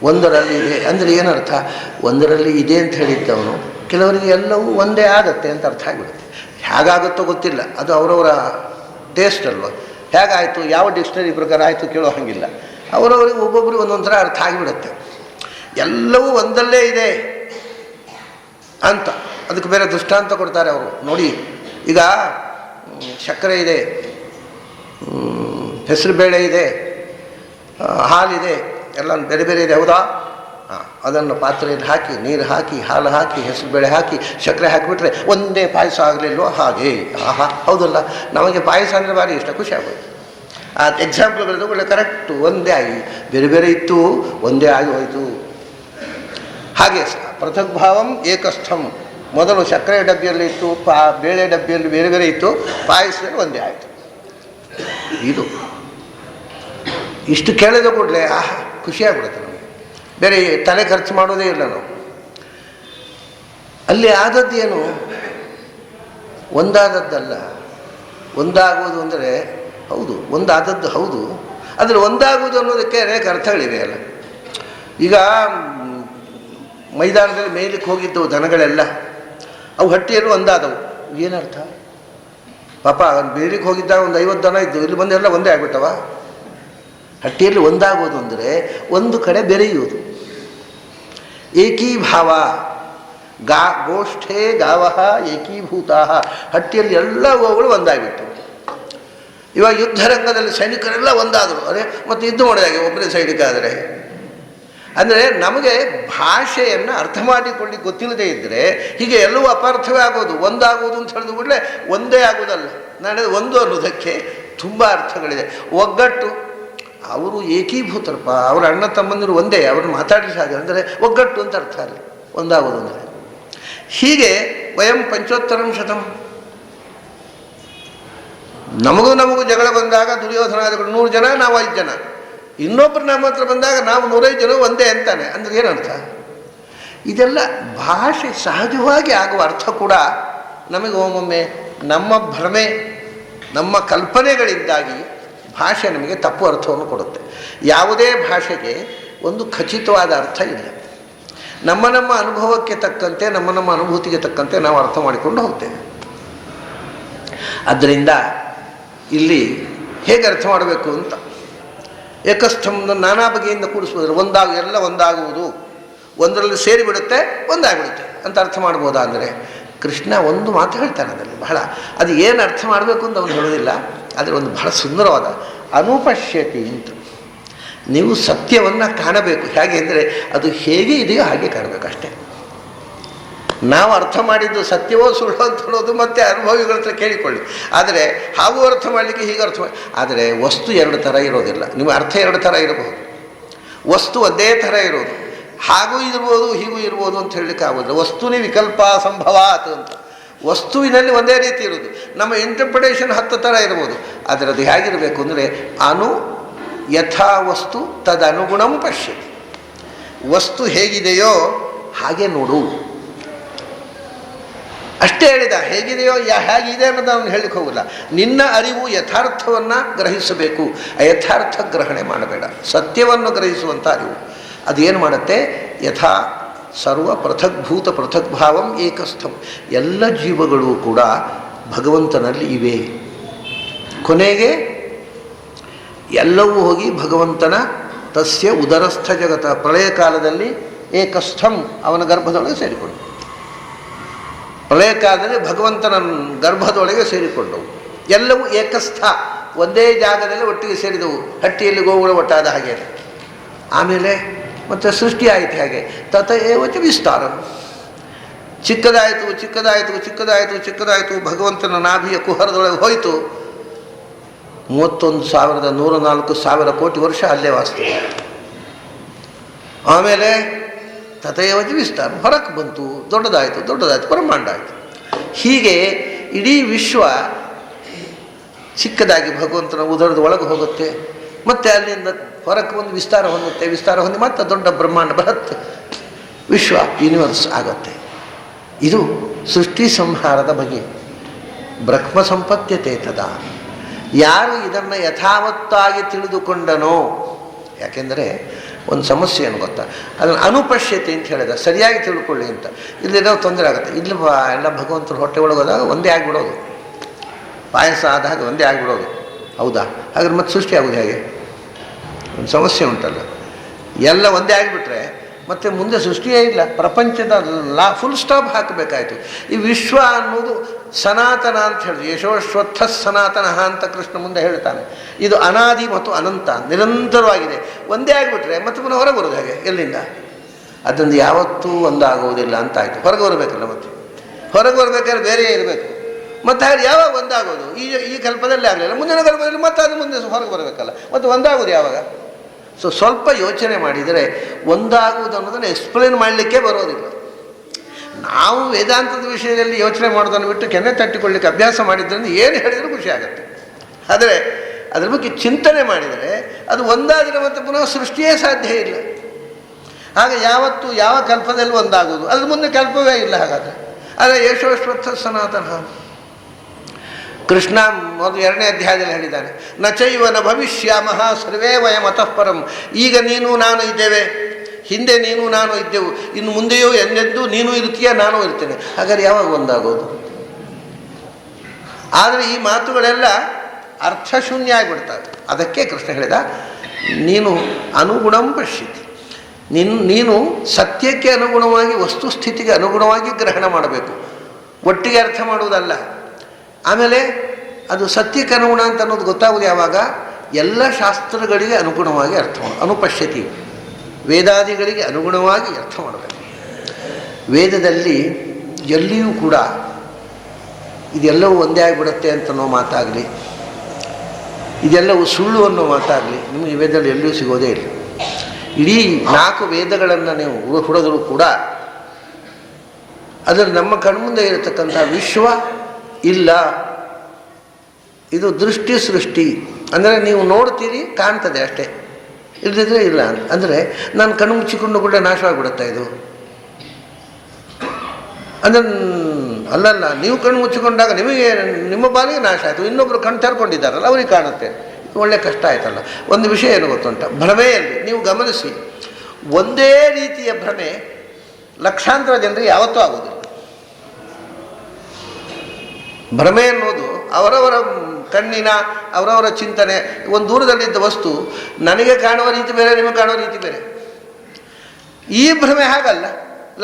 ಒಂದರಲ್ಲಿ ಇದೆ ಅಂದರೆ ಏನರ್ಥ? ಒಂದರಲ್ಲಿ ಇದೆ ಅಂತ ಹೇಳಿದ್ದವನು ಕೆಲವರಿಗೆ ಎಲ್ಲವೂ ಒಂದೇ ಆಗತ್ತೆ ಅಂತ ಅರ್ಥ ಆಗಿಬಿಡುತ್ತೆ. ಹೇಗಾಗುತ್ತೋ ಗೊತ್ತಿಲ್ಲ, ಅದು ಅವರವರ ಟೇಸ್ಟ್ ಅಲ್ವ. ಹೇಗಾಯಿತು, ಯಾವ ಡಿಕ್ಷನರಿ ಪ್ರಕಾರ ಆಯಿತು ಕೇಳೋ ಹಾಗಿಲ್ಲ. ಅವರವರಿಗೆ ಒಬ್ಬೊಬ್ಬರಿಗೆ ಒಂದೊಂದು ಥರ ಅರ್ಥ ಆಗಿಬಿಡುತ್ತೆ. ಎಲ್ಲವೂ ಒಂದಲ್ಲೇ ಇದೆ ಅಂತ ಅದಕ್ಕೆ ಬೇರೆ ದೃಷ್ಟಾಂತ ಕೊಡ್ತಾರೆ ಅವರು. ನೋಡಿ, ಈಗ ಸಕ್ಕರೆ ಇದೆ, ಹೆಸರುಬೇಳೆ ಇದೆ, ಹಾಲಿದೆ, ಎಲ್ಲ ಬೇರೆ ಬೇರೆ ಇದೆ, ಹೌದಾ? ಅದನ್ನು ಪಾತ್ರೆಯಲ್ಲಿ ಹಾಕಿ, ನೀರು ಹಾಕಿ, ಹಾಲು ಹಾಕಿ, ಹೆಸರುಬೇಳೆ ಹಾಕಿ, ಸಕ್ಕರೆ ಹಾಕಿಬಿಟ್ರೆ ಒಂದೇ ಪಾಯಸ ಆಗಲಿಲ್ವೋ ಹಾಗೆ. ಹೌದಲ್ಲ, ನಮಗೆ ಪಾಯಸ ಅಂದರೆ ಭಾರಿ ಇಷ್ಟ, ಖುಷಿ ಆಗೋದು. ಆ ಎಕ್ಸಾಂಪಲ್ಗಳು ಒಳ್ಳೆ ಕರೆಕ್ಟು, ಒಂದೇ ಆಗಿ ಬೇರೆ ಬೇರೆ ಇತ್ತು, ಒಂದೇ ಆಗಿ ಹೋಯಿತು. ಹಾಗೆ ಪೃಥಕ್ ಭಾವಂ ಏಕಸ್ಥಂ. ಮೊದಲು ಸಕ್ಕರೆ ಡಬ್ಬಿಯಲ್ಲಿ ಇತ್ತು, ಬೇಳೆ ಡಬ್ಬಿಯಲ್ಲಿ ಬೇರೆ ಬೇರೆ ಇತ್ತು, ಪಾಯಸದಲ್ಲಿ ಒಂದೇ ಆಯಿತು. ಇದು ಇಷ್ಟು ಕೇಳಿದ ಕೂಡಲೇ ಖುಷಿಯಾಗ್ಬಿಡುತ್ತೆ ನಮಗೆ. ಬೇರೆ ತಲೆ ಖರ್ಚು ಮಾಡೋದೇ ಇಲ್ಲ ನಾವು. ಅಲ್ಲಿ ಆದದ್ದೇನು? ಒಂದಾದದ್ದಲ್ಲ. ಒಂದಾಗುವುದು ಅಂದರೆ ಹೌದು, ಒಂದಾದದ್ದು ಹೌದು, ಆದರೆ ಒಂದಾಗುವುದು ಅನ್ನೋದಕ್ಕೆ ಅನೇಕ ಅರ್ಥಗಳಿವೆ ಅಲ್ಲ. ಈಗ ಮೈದಾನದಲ್ಲಿ ಮೇಲಕ್ಕೆ ಹೋಗಿದ್ದವು ದನಗಳೆಲ್ಲ, ಅವು ಹಟ್ಟಿಯಲ್ಲೂ ಒಂದಾದವು. ಏನರ್ಥ? ಪಾಪ ಬೇಲಿಗೆ ಹೋಗಿದ್ದಾಗ ಒಂದು 50 ದನ ಇದ್ದು, ಇಲ್ಲಿ ಬಂದೆಲ್ಲ ಒಂದೇ ಆಗ್ಬಿಟ್ಟವ. ಹಟ್ಟಿಯಲ್ಲಿ ಒಂದಾಗೋದು ಅಂದರೆ ಒಂದು ಕಡೆ ಬೆರೆಯುವುದು. ಏಕೀಭಾವ, ಗೋಷ್ಠೇ ಗಾವಃ ಏಕೀಭೂತಾ. ಹಟ್ಟಿಯಲ್ಲಿ ಎಲ್ಲ ಗೋಗಳು ಒಂದಾಗಿಬಿಟ್ಟು. ಇವಾಗ ಯುದ್ಧರಂಗದಲ್ಲಿ ಸೈನಿಕರೆಲ್ಲ ಒಂದಾದರು, ಅರೆ ಮತ್ತು ಯುದ್ಧ ಮಾಡೋದಾಗೆ ಒಬ್ಬರೇ ಸೈನಿಕ ಆದರೆ. ಅಂದರೆ ನಮಗೆ ಭಾಷೆಯನ್ನು ಅರ್ಥ ಮಾಡಿಕೊಳ್ಳಿ ಗೊತ್ತಿಲ್ಲದೆ ಇದ್ದರೆ ಹೀಗೆ ಎಲ್ಲವೂ ಅಪಾರ್ಥವೇ ಆಗೋದು. ಒಂದಾಗೋದು ಅಂತ ಹೇಳಿದ ಕೂಡಲೇ ಒಂದೇ ಆಗೋದಲ್ಲ. ನಾನು ಒಂದು ಅನ್ನೋದಕ್ಕೆ ತುಂಬ ಅರ್ಥಗಳಿದೆ. ಒಗ್ಗಟ್ಟು, ಅವರು ಏಕೀಭೂತರಪ್ಪ, ಅವರ ಅಣ್ಣ ತಮ್ಮಂದಿರು ಒಂದೇ, ಅವ್ರನ್ನ ಮಾತಾಡಲಿ ಹಾಗೆ ಅಂದರೆ ಒಗ್ಗಟ್ಟು ಅಂತ ಅರ್ಥ ಅಲ್ಲ ಒಂದಾಗೋದು ಅಂದರೆ. ಹೀಗೆ ವಯಂ ಪಂಚೋತ್ತರಂ ಶತಂ. ನಮಗೂ ಜಗಳ ಬಂದಾಗ ದುರ್ಯೋಧನಾದಿಗಳು 100 ಜನ, ನಾವು 5 ಜನ. ಇನ್ನೊಬ್ಬರು ನಮ್ಮ ಹತ್ರ ಬಂದಾಗ ನಾವು 105 ಜನ ಒಂದೇ ಅಂತಾನೆ. ಅಂದರೆ ಏನರ್ಥ? ಇದೆಲ್ಲ ಭಾಷೆ ಸಹಜವಾಗಿ ಆಗುವ ಅರ್ಥ ಕೂಡ ನಮಗೆ ಒಮ್ಮೊಮ್ಮೆ ನಮ್ಮ ಭ್ರಮೆ, ನಮ್ಮ ಕಲ್ಪನೆಗಳಿಂದಾಗಿ ಭಾಷೆ ನಮಗೆ ತಪ್ಪು ಅರ್ಥವನ್ನು ಕೊಡುತ್ತೆ. ಯಾವುದೇ ಭಾಷೆಗೆ ಒಂದು ಖಚಿತವಾದ ಅರ್ಥ ಇಲ್ಲ. ನಮ್ಮ ಅನುಭವಕ್ಕೆ ತಕ್ಕಂತೆ, ನಮ್ಮ ಅನುಭೂತಿಗೆ ತಕ್ಕಂತೆ ನಾವು ಅರ್ಥ ಮಾಡಿಕೊಂಡು ಹೋಗ್ತೇವೆ. ಆದ್ದರಿಂದ ಇಲ್ಲಿ ಹೇಗೆ ಅರ್ಥ ಮಾಡಬೇಕು ಅಂತ, ಏಕಸ್ಥಂನ ನಾನಾ ಬಗೆಯಿಂದ ಕೂಡಿಸ್ಬೋದ್ರೆ ಎಲ್ಲ ಒಂದಾಗುವುದು, ಒಂದರಲ್ಲಿ ಸೇರಿಬಿಡುತ್ತೆ, ಒಂದಾಗ್ಬಿಡುತ್ತೆ ಅಂತ ಅರ್ಥ ಮಾಡ್ಬೋದಾ ಅಂದರೆ ಕೃಷ್ಣ ಒಂದು ಮಾತು ಹೇಳ್ತಾನೆ ಅದರಲ್ಲಿ ಬಹಳ, ಅದು ಏನು ಅರ್ಥ ಮಾಡಬೇಕು ಅಂತ ಅವನು ಹೇಳೋದಿಲ್ಲ, ಆದರೆ ಒಂದು ಬಹಳ ಸುಂದರವಾದ ಅನುಪಶ್ಯತಿ ಅಂತ. ನೀವು ಸತ್ಯವನ್ನು ಕಾಣಬೇಕು. ಹೇಗೆ ಅಂದರೆ ಅದು ಹೇಗೆ ಇದೆಯೋ ಹಾಗೆ ಕಾಣಬೇಕು ಅಷ್ಟೇ. ನಾವು ಅರ್ಥ ಮಾಡಿದ್ದು ಸತ್ಯವೋ ಸುಳ್ಳೋ ಅಂತ ಹೇಳೋದು ಮತ್ತೆ ಅನುಭವಿಗಳ ಹತ್ರ ಕೇಳಿಕೊಳ್ಳಿ. ಆದರೆ ಹಾಗೂ ಅರ್ಥ ಮಾಡಲಿಕ್ಕೆ ಹೀಗೆ ಅರ್ಥ ಮಾಡಿ, ಆದರೆ ವಸ್ತು ಎರಡು ಥರ ಇರೋದಿಲ್ಲ. ನಿಮ್ಮ ಅರ್ಥ ಎರಡು ಥರ ಇರಬಹುದು, ವಸ್ತು ಒಂದೇ ಥರ ಇರೋದು. ಹಾಗೂ ಇರ್ಬೋದು ಹೀಗೂ ಇರ್ಬೋದು ಅಂತ ಹೇಳಲಿಕ್ಕೆ ಆಗೋದಿಲ್ಲ. ವಸ್ತುನೇ ವಿಕಲ್ಪ ಸಂಭವಾತ್ ಅಂತ, ವಸ್ತುವಿನಲ್ಲಿ ಒಂದೇ ರೀತಿ ಇರೋದು. ನಮ್ಮ ಇಂಟರ್ಪ್ರಿಟೇಷನ್ 10 ಥರ ಇರ್ಬೋದು. ಆದರೆ ಅದು ಹೇಗಿರಬೇಕು ಅಂದರೆ ಯಥಾ ವಸ್ತು ತದನುಗುಣಂ ಪಶ್ಯತಿ. ವಸ್ತು ಹೇಗಿದೆಯೋ ಹಾಗೆ ನೋಡು ಅಷ್ಟೇ ಹೇಳಿದ. ಹೇಗಿದೆಯೋ ಹೇಗಿದೆ ಅನ್ನೋದು ಅವನು ಹೇಳಲಿಕ್ಕೆ ಹೋಗಿಲ್ಲ. ನಿನ್ನ ಅರಿವು ಯಥಾರ್ಥವನ್ನು ಗ್ರಹಿಸಬೇಕು, ಅಯಥಾರ್ಥ ಗ್ರಹಣೆ ಮಾಡಬೇಡ. ಸತ್ಯವನ್ನು ಗ್ರಹಿಸುವಂಥ ಅರಿವು ಅದೇನು ಮಾಡುತ್ತೆ? ಯಥಾ ಸರ್ವ ಪೃಥಗ್ಭೂತ ಪೃಥಗ್ಭಾವಂ ಏಕಸ್ಥಂ. ಎಲ್ಲ ಜೀವಗಳು ಕೂಡ ಭಗವಂತನಲ್ಲಿ ಇವೆ. ಕೊನೆಗೆ ಎಲ್ಲವೂ ಹೋಗಿ ಭಗವಂತನ ತಸ್ಯ ಉದರಸ್ಥ ಜಗತ ಪ್ರಳಯ ಕಾಲದಲ್ಲಿ ಏಕಸ್ಥಂ ಅವನ ಗರ್ಭದೊಳಗೆ ಸೇರಿಕೊಂಡು, ಪ್ರಳಯ ಕಾಲದಲ್ಲಿ ಭಗವಂತನ ಗರ್ಭದೊಳಗೆ ಸೇರಿಕೊಂಡವು. ಎಲ್ಲವೂ ಏಕಸ್ಥ, ಒಂದೇ ಜಾಗದಲ್ಲಿ ಒಟ್ಟಿಗೆ ಸೇರಿದವು. ಹಟ್ಟಿಯಲ್ಲಿ ಗೋವುಗಳು ಒಟ್ಟಾದ ಹಾಗೆ. ಆಮೇಲೆ ಮತ್ತು ಸೃಷ್ಟಿ ಆಯಿತು. ಹಾಗೆ ತತ ಏವಚ ವಿಸ್ತಾರ. ಚಿಕ್ಕದಾಯಿತು ಚಿಕ್ಕದಾಯಿತು ಚಿಕ್ಕದಾಯಿತು ಚಿಕ್ಕದಾಯಿತು. ಭಗವಂತನ ನಾಭಿಯ ಕುಹರದೊಳಗೆ ಹೋಯಿತು. 31,104 ಕೋಟಿ ವರ್ಷ ಅಲ್ಲೇ ವಾಸ್ತವ. ಆಮೇಲೆ ತಥೈವಚ ವಿಸ್ತಾರ, ಹೊರಕ್ಕೆ ಬಂತು, ದೊಡ್ಡದಾಯಿತು ದೊಡ್ಡದಾಯಿತು, ಬ್ರಹ್ಮಾಂಡ ಆಯಿತು. ಹೀಗೆ ಇಡೀ ವಿಶ್ವ ಚಿಕ್ಕದಾಗಿ ಭಗವಂತನ ಉದರದ ಒಳಗೆ ಹೋಗುತ್ತೆ, ಮತ್ತು ಅಲ್ಲಿಂದ ಹೊರಕ್ಕೆ ಒಂದು ವಿಸ್ತಾರ ಹೊಂದುತ್ತೆ, ವಿಸ್ತಾರ ಹೊಂದಿ ಮತ್ತೆ ದೊಡ್ಡ ಬ್ರಹ್ಮಾಂಡ ಬರುತ್ತೆ, ವಿಶ್ವ ಯೂನಿವರ್ಸ್ ಆಗುತ್ತೆ. ಇದು ಸೃಷ್ಟಿ ಸಂಹಾರದ ಬಗೆ. ಬ್ರಹ್ಮ ಸಂಪತ್ಯತೆ ತದಾ. ಯಾರು ಇದನ್ನು ಯಥಾವತ್ತಾಗಿ ತಿಳಿದುಕೊಂಡನೋ, ಯಾಕೆಂದರೆ ಒಂದು ಸಮಸ್ಯೆ ಏನು ಗೊತ್ತಾ, ಅದನ್ನು ಅನುಪಶ್ಯತೆ ಅಂತ ಹೇಳಿದ, ಸರಿಯಾಗಿ ತಿಳ್ಕೊಳ್ಳಿ ಅಂತ. ಇಲ್ಲಿರೋ ತೊಂದರೆ ಆಗುತ್ತೆ. ಇಲ್ಲಿ ಎಲ್ಲ ಭಗವಂತನ ಹೊಟ್ಟೆ ಒಳಗೋದಾಗ ಒಂದೇ ಆಗಿಬಿಡೋದು, ಪಾಯಸ ಆದಾಗ ಒಂದೇ ಆಗಿಬಿಡೋದು. ಹೌದಾ? ಹಾಗಾದ್ರೆ ಮತ್ತೆ ಸೃಷ್ಟಿ ಆಗೋದು ಹೇಗೆ? ಒಂದು ಸಮಸ್ಯೆ ಉಂಟಲ್ಲ. ಎಲ್ಲ ಒಂದೇ ಆಗಿಬಿಟ್ರೆ ಮತ್ತು ಮುಂದೆ ಸೃಷ್ಟಿಯೇ ಇಲ್ಲ. ಪ್ರಪಂಚದ ಫುಲ್ ಸ್ಟಾಪ್ ಹಾಕಬೇಕಾಯಿತು. ಈ ವಿಶ್ವ ಅನ್ನೋದು ಸನಾತನ ಅಂತ ಹೇಳಿದ್ರು. ಯಶೋಶ್ವತ್ಥ ಸನಾತನ ಅಂತ ಕೃಷ್ಣ ಮುಂದೆ ಹೇಳ್ತಾನೆ. ಇದು ಅನಾದಿ ಮತ್ತು ಅನಂತ, ನಿರಂತರವಾಗಿದೆ. ಒಂದೇ ಆಗಿಬಿಟ್ರೆ ಮತ್ತೆ ಪುನಃ ಹೊರಗೆ ಬರೋದು ಹೇಗೆ? ಎಲ್ಲಿಂದ? ಅದೊಂದು ಯಾವತ್ತೂ ಒಂದಾಗುವುದಿಲ್ಲ ಅಂತಾಯಿತು. ಹೊರಗೆ ಬರಬೇಕಲ್ಲ, ಮತ್ತೆ ಹೊರಗೆ ಬರಬೇಕಾದ್ರೆ ಬೇರೆ ಇರಬೇಕು. ಮತ್ತು ಹಾಗೆ ಯಾವಾಗ ಒಂದಾಗೋದು? ಈ ಕಲ್ಪದಲ್ಲಿ ಆಗಲಿಲ್ಲ, ಮುಂದಿನ ಕಲ್ಪದಲ್ಲಿ ಮತ್ತೆ ಅದು ಮುಂದೆ ಹೊರಗೆ ಬರಬೇಕಲ್ಲ, ಮತ್ತು ಒಂದಾಗೋದು ಯಾವಾಗ? ಸ್ವಲ್ಪ ಯೋಚನೆ ಮಾಡಿದರೆ ಒಂದಾಗುವುದು ಅನ್ನೋದನ್ನು ಎಕ್ಸ್ಪ್ಲೇನ್ ಮಾಡಲಿಕ್ಕೆ ಬರೋದಿಲ್ಲ. ನಾವು ವೇದಾಂತದ ವಿಷಯದಲ್ಲಿ ಯೋಚನೆ ಮಾಡೋದನ್ನು ಬಿಟ್ಟು ಕೆನ್ನೆ ತಟ್ಟಿಕೊಳ್ಳಿಕ್ಕೆ ಅಭ್ಯಾಸ ಮಾಡಿದ್ರಿಂದ ಏನು ಹೇಳಿದರೂ ಖುಷಿ ಆಗುತ್ತೆ. ಆದರೆ ಅದ್ರ ಬಗ್ಗೆ ಚಿಂತನೆ ಮಾಡಿದರೆ ಅದು ಒಂದಾದರೆ ಮತ್ತೆ ಪುನಃ ಸೃಷ್ಟಿಯೇ ಸಾಧ್ಯ ಇಲ್ಲ. ಹಾಗೆ ಯಾವತ್ತು ಯಾವ ಕಲ್ಪದಲ್ಲಿ ಒಂದಾಗೋದು, ಅದ್ರ ಮುಂದೆ ಕಲ್ಪವೇ ಇಲ್ಲ. ಹಾಗಾದರೆ ಆದರೆ ಯಶೋಶ್ವತ್ಥ ಸನಾತನ ಕೃಷ್ಣ ಮೊದಲು 2ನೇ ಅಧ್ಯಾಯದಲ್ಲಿ ಹೇಳಿದ್ದಾನೆ, ನ ಚೈವನ ಭವಿಷ್ಯಾಮಃ ಸರ್ವೇ ವಯಂ ಅತಃ ಪರಂ. ಈಗ ನೀನು ನಾನು ಇದ್ದೇವೆ, ಹಿಂದೆ ನೀನು ನಾನು ಇದ್ದೆವು, ಇನ್ನು ಮುಂದೆಯೂ ಎಂದೆಂದೂ ನೀನು ಇರ್ತೀಯ, ನಾನು ಇರ್ತೇನೆ. ಹಾಗಾದ್ರೆ ಯಾವಾಗ ಒಂದಾಗೋದು? ಆದರೆ ಈ ಮಾತುಗಳೆಲ್ಲ ಅರ್ಥಶೂನ್ಯ ಆಗಿಬಿಡ್ತವೆ. ಅದಕ್ಕೆ ಕೃಷ್ಣ ಹೇಳಿದ, ನೀನು ಅನುಗುಣಂ ಪಶ್ಯತಿ. ನೀನು ಸತ್ಯಕ್ಕೆ ಅನುಗುಣವಾಗಿ, ವಸ್ತುಸ್ಥಿತಿಗೆ ಅನುಗುಣವಾಗಿ ಗ್ರಹಣ ಮಾಡಬೇಕು, ಒಟ್ಟಿಗೆ ಅರ್ಥ ಮಾಡುವುದಲ್ಲ. ಆಮೇಲೆ ಅದು ಸತ್ಯಕ್ಕೆ ಅನುಗುಣ ಅಂತ ಅನ್ನೋದು ಗೊತ್ತಾಗೋದು ಯಾವಾಗ? ಎಲ್ಲ ಶಾಸ್ತ್ರಗಳಿಗೆ ಅನುಗುಣವಾಗಿ ಅರ್ಥ ಮಾಡಿ, ಅನುಪಶ್ಯತಿ, ವೇದಾದಿಗಳಿಗೆ ಅನುಗುಣವಾಗಿ ಅರ್ಥ ಮಾಡಬೇಕು. ವೇದದಲ್ಲಿ ಎಲ್ಲಿಯೂ ಕೂಡ ಇದೆಲ್ಲವೂ ಒಂದೇ ಆಗಿಬಿಡುತ್ತೆ ಅಂತನೋ ಮಾತಾಗಲಿ, ಇದೆಲ್ಲವೂ ಸುಳ್ಳು ಅನ್ನೋ ಮಾತಾಗಲಿ ನಿಮಗೆ ವೇದದಲ್ಲಿ ಎಲ್ಲಿಯೂ ಸಿಗೋದೇ ಇಲ್ಲ. ಇಡೀ 4 ವೇದಗಳನ್ನು ನೀವು ಹೊಡೆದರೂ ಕೂಡ ಅದರಲ್ಲಿ ನಮ್ಮ ಕಣ್ಮುಂದೆ ಇರತಕ್ಕಂಥ ವಿಶ್ವ ಇಲ್ಲ. ಇದು ದೃಷ್ಟಿ ಸೃಷ್ಟಿ ಅಂದರೆ ನೀವು ನೋಡ್ತೀರಿ, ಕಾಣ್ತದೆ ಅಷ್ಟೇ, ಇಲ್ಲದಿದ್ದರೆ ಇಲ್ಲ. ಅಂದರೆ ನಾನು ಕಣ್ಣು ಮುಚ್ಚಿಕೊಂಡು ಕೂಡ ನಾಶವಾಗಿಬಿಡುತ್ತಾ ಇದು? ಅಂದರೆ ಅಲ್ಲಲ್ಲ, ನೀವು ಕಣ್ಣು ಮುಚ್ಚಿಕೊಂಡಾಗ ನಿಮಗೆ ನಿಮ್ಮ ಬಾಲಿಗೆ ನಾಶ ಆಯಿತು, ಇನ್ನೊಬ್ಬರು ಕಣ್ಣು ತೆರ್ಕೊಂಡಿದ್ದಾರಲ್ಲ ಅವ್ರಿಗೆ ಕಾಣುತ್ತೆ. ಒಳ್ಳೆ ಕಷ್ಟ ಆಯ್ತಲ್ಲ. ಒಂದು ವಿಷಯ ಏನು ಗೊತ್ತುಂಟ, ಭ್ರಮೆಯಲ್ಲಿ ನೀವು ಗಮನಿಸಿ, ಒಂದೇ ರೀತಿಯ ಭ್ರಮೆ ಲಕ್ಷಾಂತರ ಜನರಿಗೆ ಯಾವತ್ತೂ ಆಗೋದಿಲ್ಲ. ಭ್ರಮೆ ಅನ್ನೋದು ಅವರವರ ಕಣ್ಣಿನ ಅವರವರ ಚಿಂತನೆ. ಒಂದು ದೂರದಲ್ಲಿದ್ದ ವಸ್ತು ನನಗೆ ಕಾಣುವ ರೀತಿ ಬೇರೆ, ನಿಮಗೆ ಕಾಣುವ ರೀತಿ ಬೇರೆ. ಈ ಭ್ರಮೆ ಹಾಗಲ್ಲ.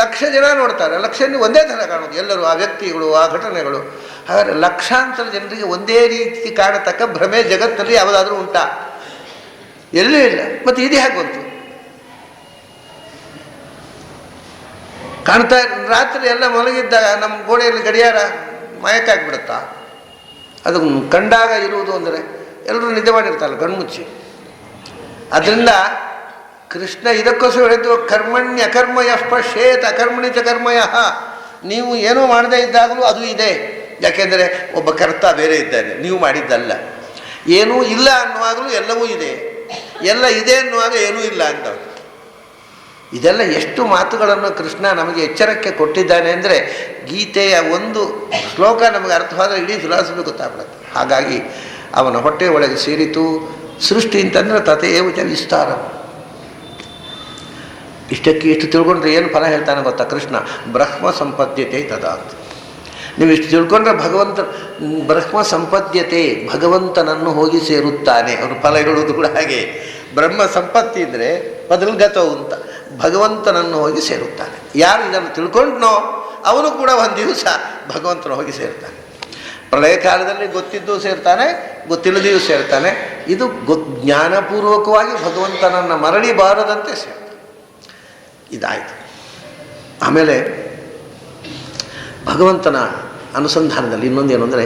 ಲಕ್ಷ ಜನ ನೋಡ್ತಾರೆ, ಲಕ್ಷ ಒಂದೇ ಥರ ಕಾಣೋದು ಎಲ್ಲರೂ, ಆ ವ್ಯಕ್ತಿಗಳು, ಆ ಘಟನೆಗಳು. ಹಾಗಾದರೆ ಲಕ್ಷಾಂತರ ಜನರಿಗೆ ಒಂದೇ ರೀತಿ ಕಾಣತಕ್ಕ ಭ್ರಮೆ ಜಗತ್ತಲ್ಲಿ ಯಾವುದಾದ್ರೂ ಉಂಟಾ? ಎಲ್ಲೂ ಇಲ್ಲ. ಮತ್ತು ಇದು ಹೇಗೆ ಬಂತು? ಕಾಣ್ತಾ ರಾತ್ರಿ ಎಲ್ಲ ಮಲಗಿದ್ದಾಗ ನಮ್ಮ ಗೋಡೆಯಲ್ಲಿ ಗಡಿಯಾರ ಮಾಯಕ್ಕಾಗ್ಬಿಡುತ್ತಾ? ಅದು ಕಂಡಾಗ ಇರುವುದು ಅಂದರೆ ಎಲ್ಲರೂ ನಿದ್ದೆ ಮಾಡಿರ್ತಾರಲ್ಲ ಕಣ್ಮುಚ್ಚಿ. ಅದರಿಂದ ಕೃಷ್ಣ ಇದಕ್ಕೋಸ್ಕರ ಹೇಳಿದ್ದು ಕರ್ಮಣ್ಯ ಕರ್ಮಯ ಪಶ್ಯೇತ್ ಅಕರ್ಮಣಿ ಚ ಕರ್ಮಯ. ನೀವು ಏನೂ ಮಾಡದೇ ಇದ್ದಾಗಲೂ ಅದು ಇದೆ. ಯಾಕೆಂದರೆ ಒಬ್ಬ ಕರ್ತ ಬೇರೆ ಇದ್ದಾನೆ, ನೀವು ಮಾಡಿದ್ದಲ್ಲ. ಏನೂ ಇಲ್ಲ ಅನ್ನುವಾಗಲೂ ಎಲ್ಲವೂ ಇದೆ, ಎಲ್ಲ ಇದೆ ಅನ್ನುವಾಗ ಏನೂ ಇಲ್ಲ ಅಂತ. ಇದೆಲ್ಲ ಎಷ್ಟು ಮಾತುಗಳನ್ನು ಕೃಷ್ಣ ನಮಗೆ ಎಚ್ಚರಕ್ಕೆ ಕೊಟ್ಟಿದ್ದಾನೆ ಅಂದರೆ, ಗೀತೆಯ ಒಂದು ಶ್ಲೋಕ ನಮಗೆ ಅರ್ಥವಾದರೆ ಇಡೀ ಫಿಲಾಸಫಿ ಗೊತ್ತಾಗ್ಬಿಡುತ್ತೆ. ಹಾಗಾಗಿ ಅವನ ಹೊಟ್ಟೆ ಒಳಗೆ ಸೇರಿತು ಸೃಷ್ಟಿ ಅಂತಂದರೆ ತಥೇವ ಚ ವಿಸ್ತಾರ. ಇಷ್ಟಕ್ಕೆ ಇಷ್ಟು ತಿಳ್ಕೊಂಡ್ರೆ ಏನು ಫಲ ಹೇಳ್ತಾನೆ ಗೊತ್ತಾ ಕೃಷ್ಣ? ಬ್ರಹ್ಮ ಸಂಪದ್ಯತೆ ತದಾತ್. ನೀವು ಇಷ್ಟು ತಿಳ್ಕೊಂಡ್ರೆ ಭಗವಂತ ಬ್ರಹ್ಮ ಸಂಪದ್ಯತೆ, ಭಗವಂತನನ್ನು ಹೋಗಿ ಸೇರುತ್ತಾನೆ. ಅವನು ಫಲ ಹೇಳುವುದು ಕೂಡ ಹಾಗೆ. ಬ್ರಹ್ಮ ಸಂಪತ್ತಿ ಅಂದರೆ ಬದಲ್ಗತವು ಅಂತ, ಭಗವಂತನನ್ನು ಹೋಗಿ ಸೇರುತ್ತಾನೆ. ಯಾರು ಇದನ್ನು ತಿಳ್ಕೊಂಡ್ನೋ ಅವನು ಕೂಡ ಒಂದು ದಿವಸ ಭಗವಂತನ ಹೋಗಿ ಸೇರ್ತಾನೆ. ಪ್ರಳಯ ಕಾಲದಲ್ಲಿ ಗೊತ್ತಿದ್ದು ಸೇರ್ತಾನೆ, ಗೊತ್ತಿಲ್ಲದೆಯೂ ಸೇರ್ತಾನೆ. ಇದು ಜ್ಞಾನಪೂರ್ವಕವಾಗಿ ಭಗವಂತನನ್ನು ಮರಳಿಬಾರದಂತೆ ಸೇರ್ತಾನೆ. ಇದಾಯಿತು. ಆಮೇಲೆ ಭಗವಂತನ ಅನುಸಂಧಾನದಲ್ಲಿ ಇನ್ನೊಂದೇನು ಅಂದರೆ,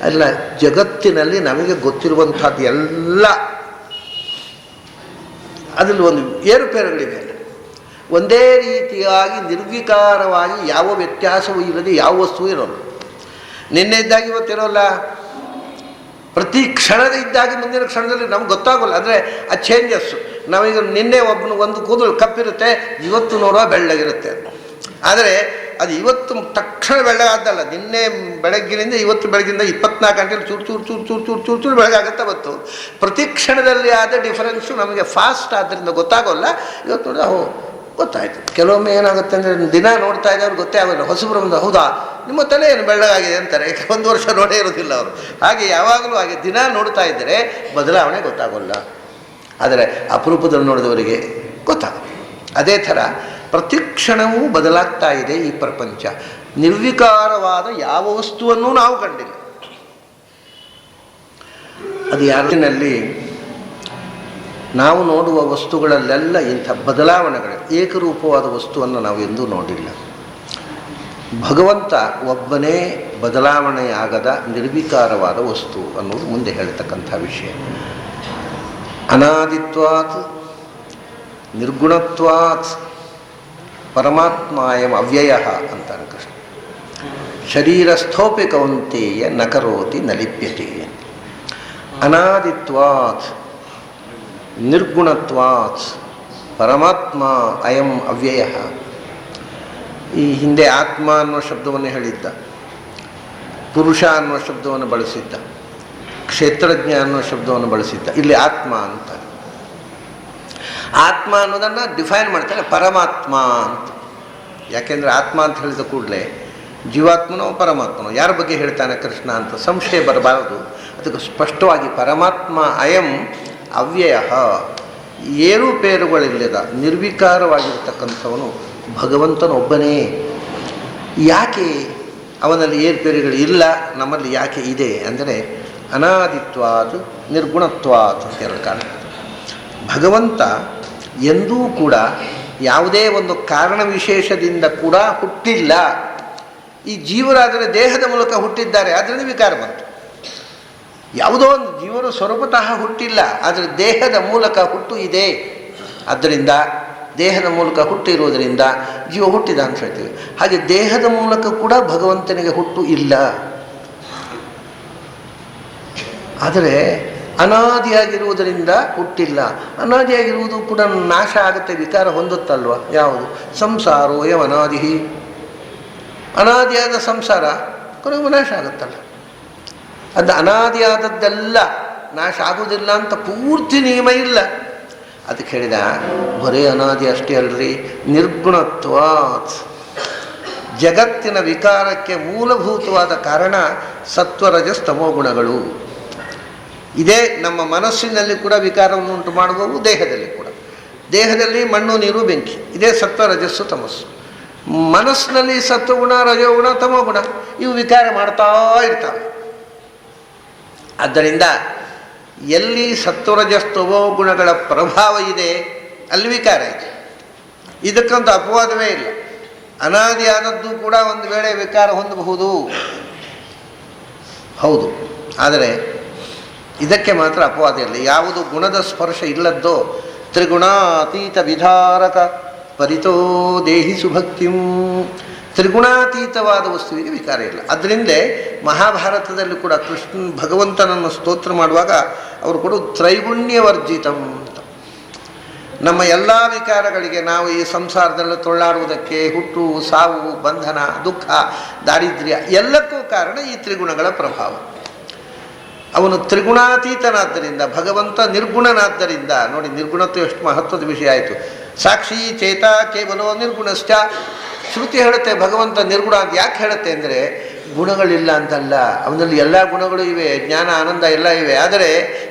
ಎಲ್ಲ ಜಗತ್ತಿನಲ್ಲಿ ನಮಗೆ ಗೊತ್ತಿರುವಂಥದ್ದು ಎಲ್ಲ ಅದರಲ್ಲಿ ಒಂದು ಏರುಪೇರುಗಳಿವೆ. ಒಂದೇ ರೀತಿಯಾಗಿ ನಿರ್ವಿಕಾರವಾಗಿ ಯಾವ ವ್ಯತ್ಯಾಸವೂ ಇಲ್ಲದೆ ಯಾವ ವಸ್ತುವು ಇರೋಲ್ಲ. ನಿನ್ನೆ ಇದ್ದಾಗ ಇವತ್ತಿರೋಲ್ಲ, ಪ್ರತಿ ಕ್ಷಣದ ಇದ್ದಾಗಿ ಮುಂದಿನ ಕ್ಷಣದಲ್ಲಿ ನಮ್ಗೆ ಗೊತ್ತಾಗೋಲ್ಲ. ಅಂದರೆ ಆ ಚೇಂಜಸ್ಸು. ನಾವೀಗ ನಿನ್ನೆ ಒಂದು ಕೂದಲು ಕಪ್ಪಿರುತ್ತೆ, ಇವತ್ತು ನೋಡುವ ಬೆಳ್ಳಗಿರುತ್ತೆ. ಆದರೆ ಅದು ಇವತ್ತು ತಕ್ಷಣ ಬೆಳ್ಳಗಾದ್ದಲ್ಲ, ನಿನ್ನೆ ಬೆಳಗ್ಗಿನಿಂದ ಇವತ್ತು ಬೆಳಗಿಂದ 24 ಗಂಟೆಯಲ್ಲಿ ಚೂರು ಚೂರು ಚೂರು ಚೂರು ಚೂರು ಚೂರು ಚೂರು ಬೆಳಗಾಗುತ್ತೆ. ಮತ್ತು ಪ್ರತಿ ಕ್ಷಣದಲ್ಲಿ ಆದ ಡಿಫರೆನ್ಸು ನಮಗೆ ಫಾಸ್ಟ್ ಆದ್ದರಿಂದ ಗೊತ್ತಾಗೋಲ್ಲ. ಇವತ್ತು ನೋಡಿದ ಗೊತ್ತಾಯಿತು. ಕೆಲವೊಮ್ಮೆ ಏನಾಗುತ್ತೆ ಅಂದರೆ ದಿನ ನೋಡ್ತಾ ಇದ್ದವ್ರು ಗೊತ್ತೇ ಆಗೋಲ್ಲ. ಹೊಸಬ್ರು ಬಂದು ಹೌದಾ ನಿಮ್ಮ ತಲೆ ಏನು ಬೆಳ್ಳಗಾಗಿದೆ ಅಂತಾರೆ. ಯಾಕೆ 1 ವರ್ಷ ನೋಡೇ ಇರೋದಿಲ್ಲ ಅವರು. ಹಾಗೆ ಯಾವಾಗಲೂ ಹಾಗೆ ದಿನ ನೋಡ್ತಾ ಇದ್ದರೆ ಬದಲಾವಣೆ ಗೊತ್ತಾಗೋಲ್ಲ. ಆದರೆ ಅಪರೂಪದಲ್ಲಿ ನೋಡಿದವರಿಗೆ ಗೊತ್ತಾಗುತ್ತೆ. ಅದೇ ಥರ ಪ್ರತಿ ಕ್ಷಣವೂ ಬದಲಾಗ್ತಾ ಇದೆ ಈ ಪ್ರಪಂಚ. ನಿರ್ವಿಕಾರವಾದ ಯಾವ ವಸ್ತುವನ್ನೂ ನಾವು ಕಂಡಿಲ್ಲ. ಅದು ಯಾರಿನಲ್ಲಿ ನಾವು ನೋಡುವ ವಸ್ತುಗಳಲ್ಲೆಲ್ಲ ಇಂಥ ಬದಲಾವಣೆಗಳು, ಏಕರೂಪವಾದ ವಸ್ತುವನ್ನು ನಾವು ಎಂದೂ ನೋಡಿಲ್ಲ. ಭಗವಂತ ಒಬ್ಬನೇ ಬದಲಾವಣೆಯಾಗದ ನಿರ್ವಿಕಾರವಾದ ವಸ್ತು ಅನ್ನೋದು ಮುಂದೆ ಹೇಳ್ತಕ್ಕಂಥ ವಿಷಯ. ಅನಾದಿತ್ವಾತ್ ನಿರ್ಗುಣತ್ವಾತ್ ಪರಮಾತ್ಮಾಯಂ ಅವ್ಯಯ ಅಂತಾನೆ ಕೃಷ್ಣ. ಶರೀರಸ್ಥೋಪಿ ಕೌಂತೇಯ ನ ಕರೋತಿ ನ ಲಿಪ್ಯತೆ. ಅನಾದಿತ್ವಾತ್ ನಿರ್ಗುಣತ್ವಾತ್ ಪರಮಾತ್ಮ ಅಯಂ ಅವ್ಯಯ. ಈ ಹಿಂದೆ ಆತ್ಮ ಅನ್ನುವ ಶಬ್ದವನ್ನು ಹೇಳಿದ್ದ, ಪುರುಷ ಅನ್ನುವ ಶಬ್ದವನ್ನು ಬಳಸಿದ್ದ, ಕ್ಷೇತ್ರಜ್ಞ ಅನ್ನುವ ಶಬ್ದವನ್ನು ಬಳಸಿದ್ದ. ಇಲ್ಲಿ ಆತ್ಮ ಅಂತ. ಆತ್ಮ ಅನ್ನೋದನ್ನು ಡಿಫೈನ್ ಮಾಡ್ತಾರೆ ಪರಮಾತ್ಮ ಅಂತ. ಯಾಕೆಂದರೆ ಆತ್ಮ ಅಂತ ಹೇಳಿದ ಕೂಡಲೇ ಜೀವಾತ್ಮನೋ ಪರಮಾತ್ಮನೋ ಯಾರ ಬಗ್ಗೆ ಹೇಳ್ತಾನೆ ಕೃಷ್ಣ ಅಂತ ಸಂಶಯ ಬರಬಾರದು. ಅದಕ್ಕೆ ಸ್ಪಷ್ಟವಾಗಿ ಪರಮಾತ್ಮ ಅಯಂ ಅವ್ಯಯ, ಏರುಪೇರುಗಳಿಲ್ಲದ ನಿರ್ವಿಕಾರವಾಗಿರ್ತಕ್ಕಂಥವನು ಭಗವಂತನೊಬ್ಬನೇ. ಯಾಕೆ ಅವನಲ್ಲಿ ಏರುಪೇರುಗಳು ಇಲ್ಲ, ನಮ್ಮಲ್ಲಿ ಯಾಕೆ ಇದೆ ಅಂದರೆ ಅನಾದಿತ್ವಾತ್ ನಿರ್ಗುಣತ್ವಾತ್ ಅಂತ 2 ಕಾರಣ. ಭಗವಂತ ಎಂದೂ ಕೂಡ ಯಾವುದೇ ಒಂದು ಕಾರಣ ವಿಶೇಷದಿಂದ ಕೂಡ ಹುಟ್ಟಿಲ್ಲ. ಈ ಜೀವರಾದರೆ ದೇಹದ ಮೂಲಕ ಹುಟ್ಟಿದ್ದಾರೆ, ಅದರಿಂದ ವಿಕಾರ ಬಂತು. ಯಾವುದೋ ಒಂದು ಜೀವರು ಸ್ವರೂಪತಃ ಹುಟ್ಟಿಲ್ಲ, ಆದರೆ ದೇಹದ ಮೂಲಕ ಹುಟ್ಟು ಇದೆ. ಆದ್ದರಿಂದ ದೇಹದ ಮೂಲಕ ಹುಟ್ಟಿರುವುದರಿಂದ ಜೀವ ಹುಟ್ಟಿದ ಅಂತ ಹೇಳ್ತೀವಿ. ಹಾಗೆ ದೇಹದ ಮೂಲಕ ಕೂಡ ಭಗವಂತನಿಗೆ ಹುಟ್ಟು ಇಲ್ಲ. ಆದರೆ ಅನಾದಿಯಾಗಿರುವುದರಿಂದ ಹುಟ್ಟಿಲ್ಲ. ಅನಾದಿಯಾಗಿರುವುದು ಕೂಡ ನಾಶ ಆಗುತ್ತೆ, ವಿಕಾರ ಹೊಂದುತ್ತಲ್ವ. ಯಾವುದು? ಸಂಸಾರೋಯಂ ಅನಾದಿ. ಅನಾದಿಯಾದ ಸಂಸಾರ ಕೊನೆಗೂ ನಾಶ ಆಗುತ್ತಲ್ಲ. ಅದು ಅನಾದಿಯಾದದ್ದೆಲ್ಲ ನಾಶ ಆಗುವುದಿಲ್ಲ ಅಂತ ಪೂರ್ತಿ ನಿಯಮ ಇಲ್ಲ. ಅದಕ್ಕೆ ಹೇಳಿದ ಬರೇ ಅನಾದಿ ಅಷ್ಟೇ ಅಲ್ರಿ, ನಿರ್ಗುಣತ್ವಾತ್. ಜಗತ್ತಿನ ವಿಕಾರಕ್ಕೆ ಮೂಲಭೂತವಾದ ಕಾರಣ ಸತ್ವರಜಸ್ತಮೋ ಗುಣಗಳು. ಇದೇ ನಮ್ಮ ಮನಸ್ಸಿನಲ್ಲಿ ಕೂಡ ವಿಕಾರವನ್ನು ಉಂಟು ಮಾಡುವವು, ದೇಹದಲ್ಲಿ ಕೂಡ. ದೇಹದಲ್ಲಿ ಮಣ್ಣು ನೀರು ಬೆಂಕಿ, ಇದೇ ಸತ್ವರಜಸ್ಸು ತಮಸ್ಸು. ಮನಸ್ಸಿನಲ್ಲಿ ಸತ್ವಗುಣ ರಜೋಗುಣ ತಮೋಗುಣ ಇವು ವಿಕಾರ ಮಾಡ್ತಾ ಇರ್ತವೆ. ಆದ್ದರಿಂದ ಎಲ್ಲಿ ಸತ್ವರಜಸ್ತಮೋ ಗುಣಗಳ ಪ್ರಭಾವ ಇದೆ ಅಲ್ಲಿ ವಿಕಾರ ಇದೆ. ಇದಕ್ಕಂತೂ ಅಪವಾದವೇ ಇಲ್ಲ. ಅನಾದಿಯಾದದ್ದು ಕೂಡ ಒಂದು ವೇಳೆ ವಿಕಾರ ಹೊಂದಬಹುದು, ಹೌದು. ಆದರೆ ಇದಕ್ಕೆ ಮಾತ್ರ ಅಪವಾದ ಇಲ್ಲ. ಯಾವುದು ಗುಣದ ಸ್ಪರ್ಶ ಇಲ್ಲದ್ದೋ ತ್ರಿಗುಣಾತೀತ ವಿಧಾರಕ ಪರಿತೋ ದೇಹಿ ಸುಭಕ್ತಿಂ. ತ್ರಿಗುಣಾತೀತವಾದ ವಸ್ತುವಿಗೆ ವಿಕಾರ ಇಲ್ಲ. ಅದರಿಂದ ಮಹಾಭಾರತದಲ್ಲಿ ಕೂಡ ಕೃಷ್ಣ ಭಗವಂತನನ್ನು ಸ್ತೋತ್ರ ಮಾಡುವಾಗ ಅವರು ಕೂಡ ತ್ರೈಗುಣ್ಯವರ್ಜಿತಂ ಅಂತ. ನಮ್ಮ ಎಲ್ಲ ವಿಕಾರಗಳಿಗೆ, ನಾವು ಈ ಸಂಸಾರದಲ್ಲಿ ತೊಳ್ಳಾಡುವುದಕ್ಕೆ, ಹುಟ್ಟು ಸಾವು ಬಂಧನ ದುಃಖ ದಾರಿದ್ರ್ಯ ಎಲ್ಲಕ್ಕೂ ಕಾರಣ ಈ ತ್ರಿಗುಣಗಳ ಪ್ರಭಾವ. ಅವನು ತ್ರಿಗುಣಾತೀತನಾದ್ದರಿಂದ, ಭಗವಂತ ನಿರ್ಗುಣನಾದ್ದರಿಂದ. ನೋಡಿ, ನಿರ್ಗುಣತ್ವ ಎಷ್ಟು ಮಹತ್ವದ ವಿಷಯ ಆಯಿತು. ಸಾಕ್ಷಿ ಚೇತ ಕೇವಲೋ ನಿರ್ಗುಣಶ್ಚ. ಶ್ರುತಿ ಹೇಳುತ್ತೆ ಭಗವಂತ ನಿರ್ಗುಣ ಅಂತ. ಯಾಕೆ ಹೇಳುತ್ತೆ ಅಂದರೆ ಗುಣಗಳಿಲ್ಲ ಅಂತಲ್ಲ, ಅವನಲ್ಲಿ ಎಲ್ಲ ಗುಣಗಳು ಇವೆ, ಜ್ಞಾನ ಆನಂದ ಎಲ್ಲ ಇವೆ. ಆದರೆ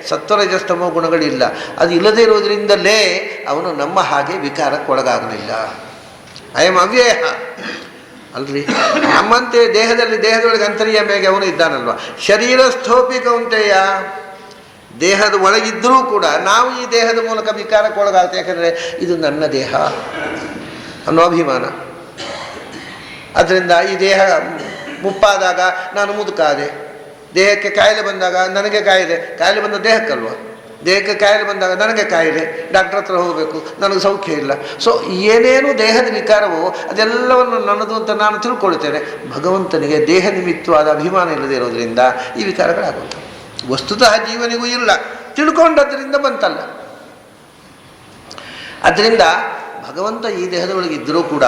ಸತ್ವರಜಸ್ತಮೋ ಗುಣಗಳಿಲ್ಲ. ಅದು ಇಲ್ಲದೇ ಇರೋದ್ರಿಂದಲೇ ಅವನು ನಮ್ಮ ಹಾಗೆ ವಿಕಾರಕ್ಕೆ ಒಳಗಾಗಲಿಲ್ಲ. ಅಯಂ ಅವ್ಯಯ ಅಲ್ರಿ. ನಮ್ಮಂತೆ ದೇಹದೊಳಗೆ ಅಂತರ್ಯಾಮಿಯಾಗಿ ಅವನು ಇದ್ದಾನಲ್ವ. ಶರೀರಸ್ಥೋಪಿ ಕೌಂತೆಯ, ದೇಹದ ಒಳಗಿದ್ದರೂ ಕೂಡ ನಾವು ಈ ದೇಹದ ಮೂಲಕ ವಿಕಾರಕ್ಕೆ ಒಳಗಾಗ್ತೇವೆ. ಯಾಕಂದರೆ ಇದು ನನ್ನ ದೇಹ ಅನ್ನೋ ಅಭಿಮಾನ. ಅದರಿಂದ ಈ ದೇಹ ಮುಪ್ಪಾದಾಗ ನಾನು ಮುದುಕಾದೆ, ದೇಹಕ್ಕೆ ಕಾಯಿಲೆ ಬಂದಾಗ ನನಗೆ ಕಾಯಿಲೆ ಬಂದ ದೇಹಕ್ಕಲ್ವ, ದೇಹಕ್ಕೆ ಕಾಯಿಲೆ ಬಂದಾಗ ನನಗೆ ಕಾಯಿಲೆ, ಡಾಕ್ಟ್ರ್ ಹತ್ರ ಹೋಗಬೇಕು, ನನಗೆ ಸೌಖ್ಯ ಇಲ್ಲ. ಸೊ ಏನೇನು ದೇಹದ ವಿಕಾರವೋ ಅದೆಲ್ಲವನ್ನು ನನ್ನದು ಅಂತ ನಾನು ತಿಳ್ಕೊಳ್ತೇನೆ. ಭಗವಂತನಿಗೆ ದೇಹ ನಿಮಿತ್ತವಾದ ಅಭಿಮಾನ ಇಲ್ಲದೆ ಇರೋದರಿಂದ ಈ ವಿಕಾರಗಳಾಗುತ್ತೆ. ವಸ್ತುತಃ ಜೀವನಿಗೂ ಇಲ್ಲ, ತಿಳ್ಕೊಂಡದ್ರಿಂದ ಬಂತಲ್ಲ. ಅದರಿಂದ ಭಗವಂತ ಈ ದೇಹದೊಳಗೆ ಇದ್ದರೂ ಕೂಡ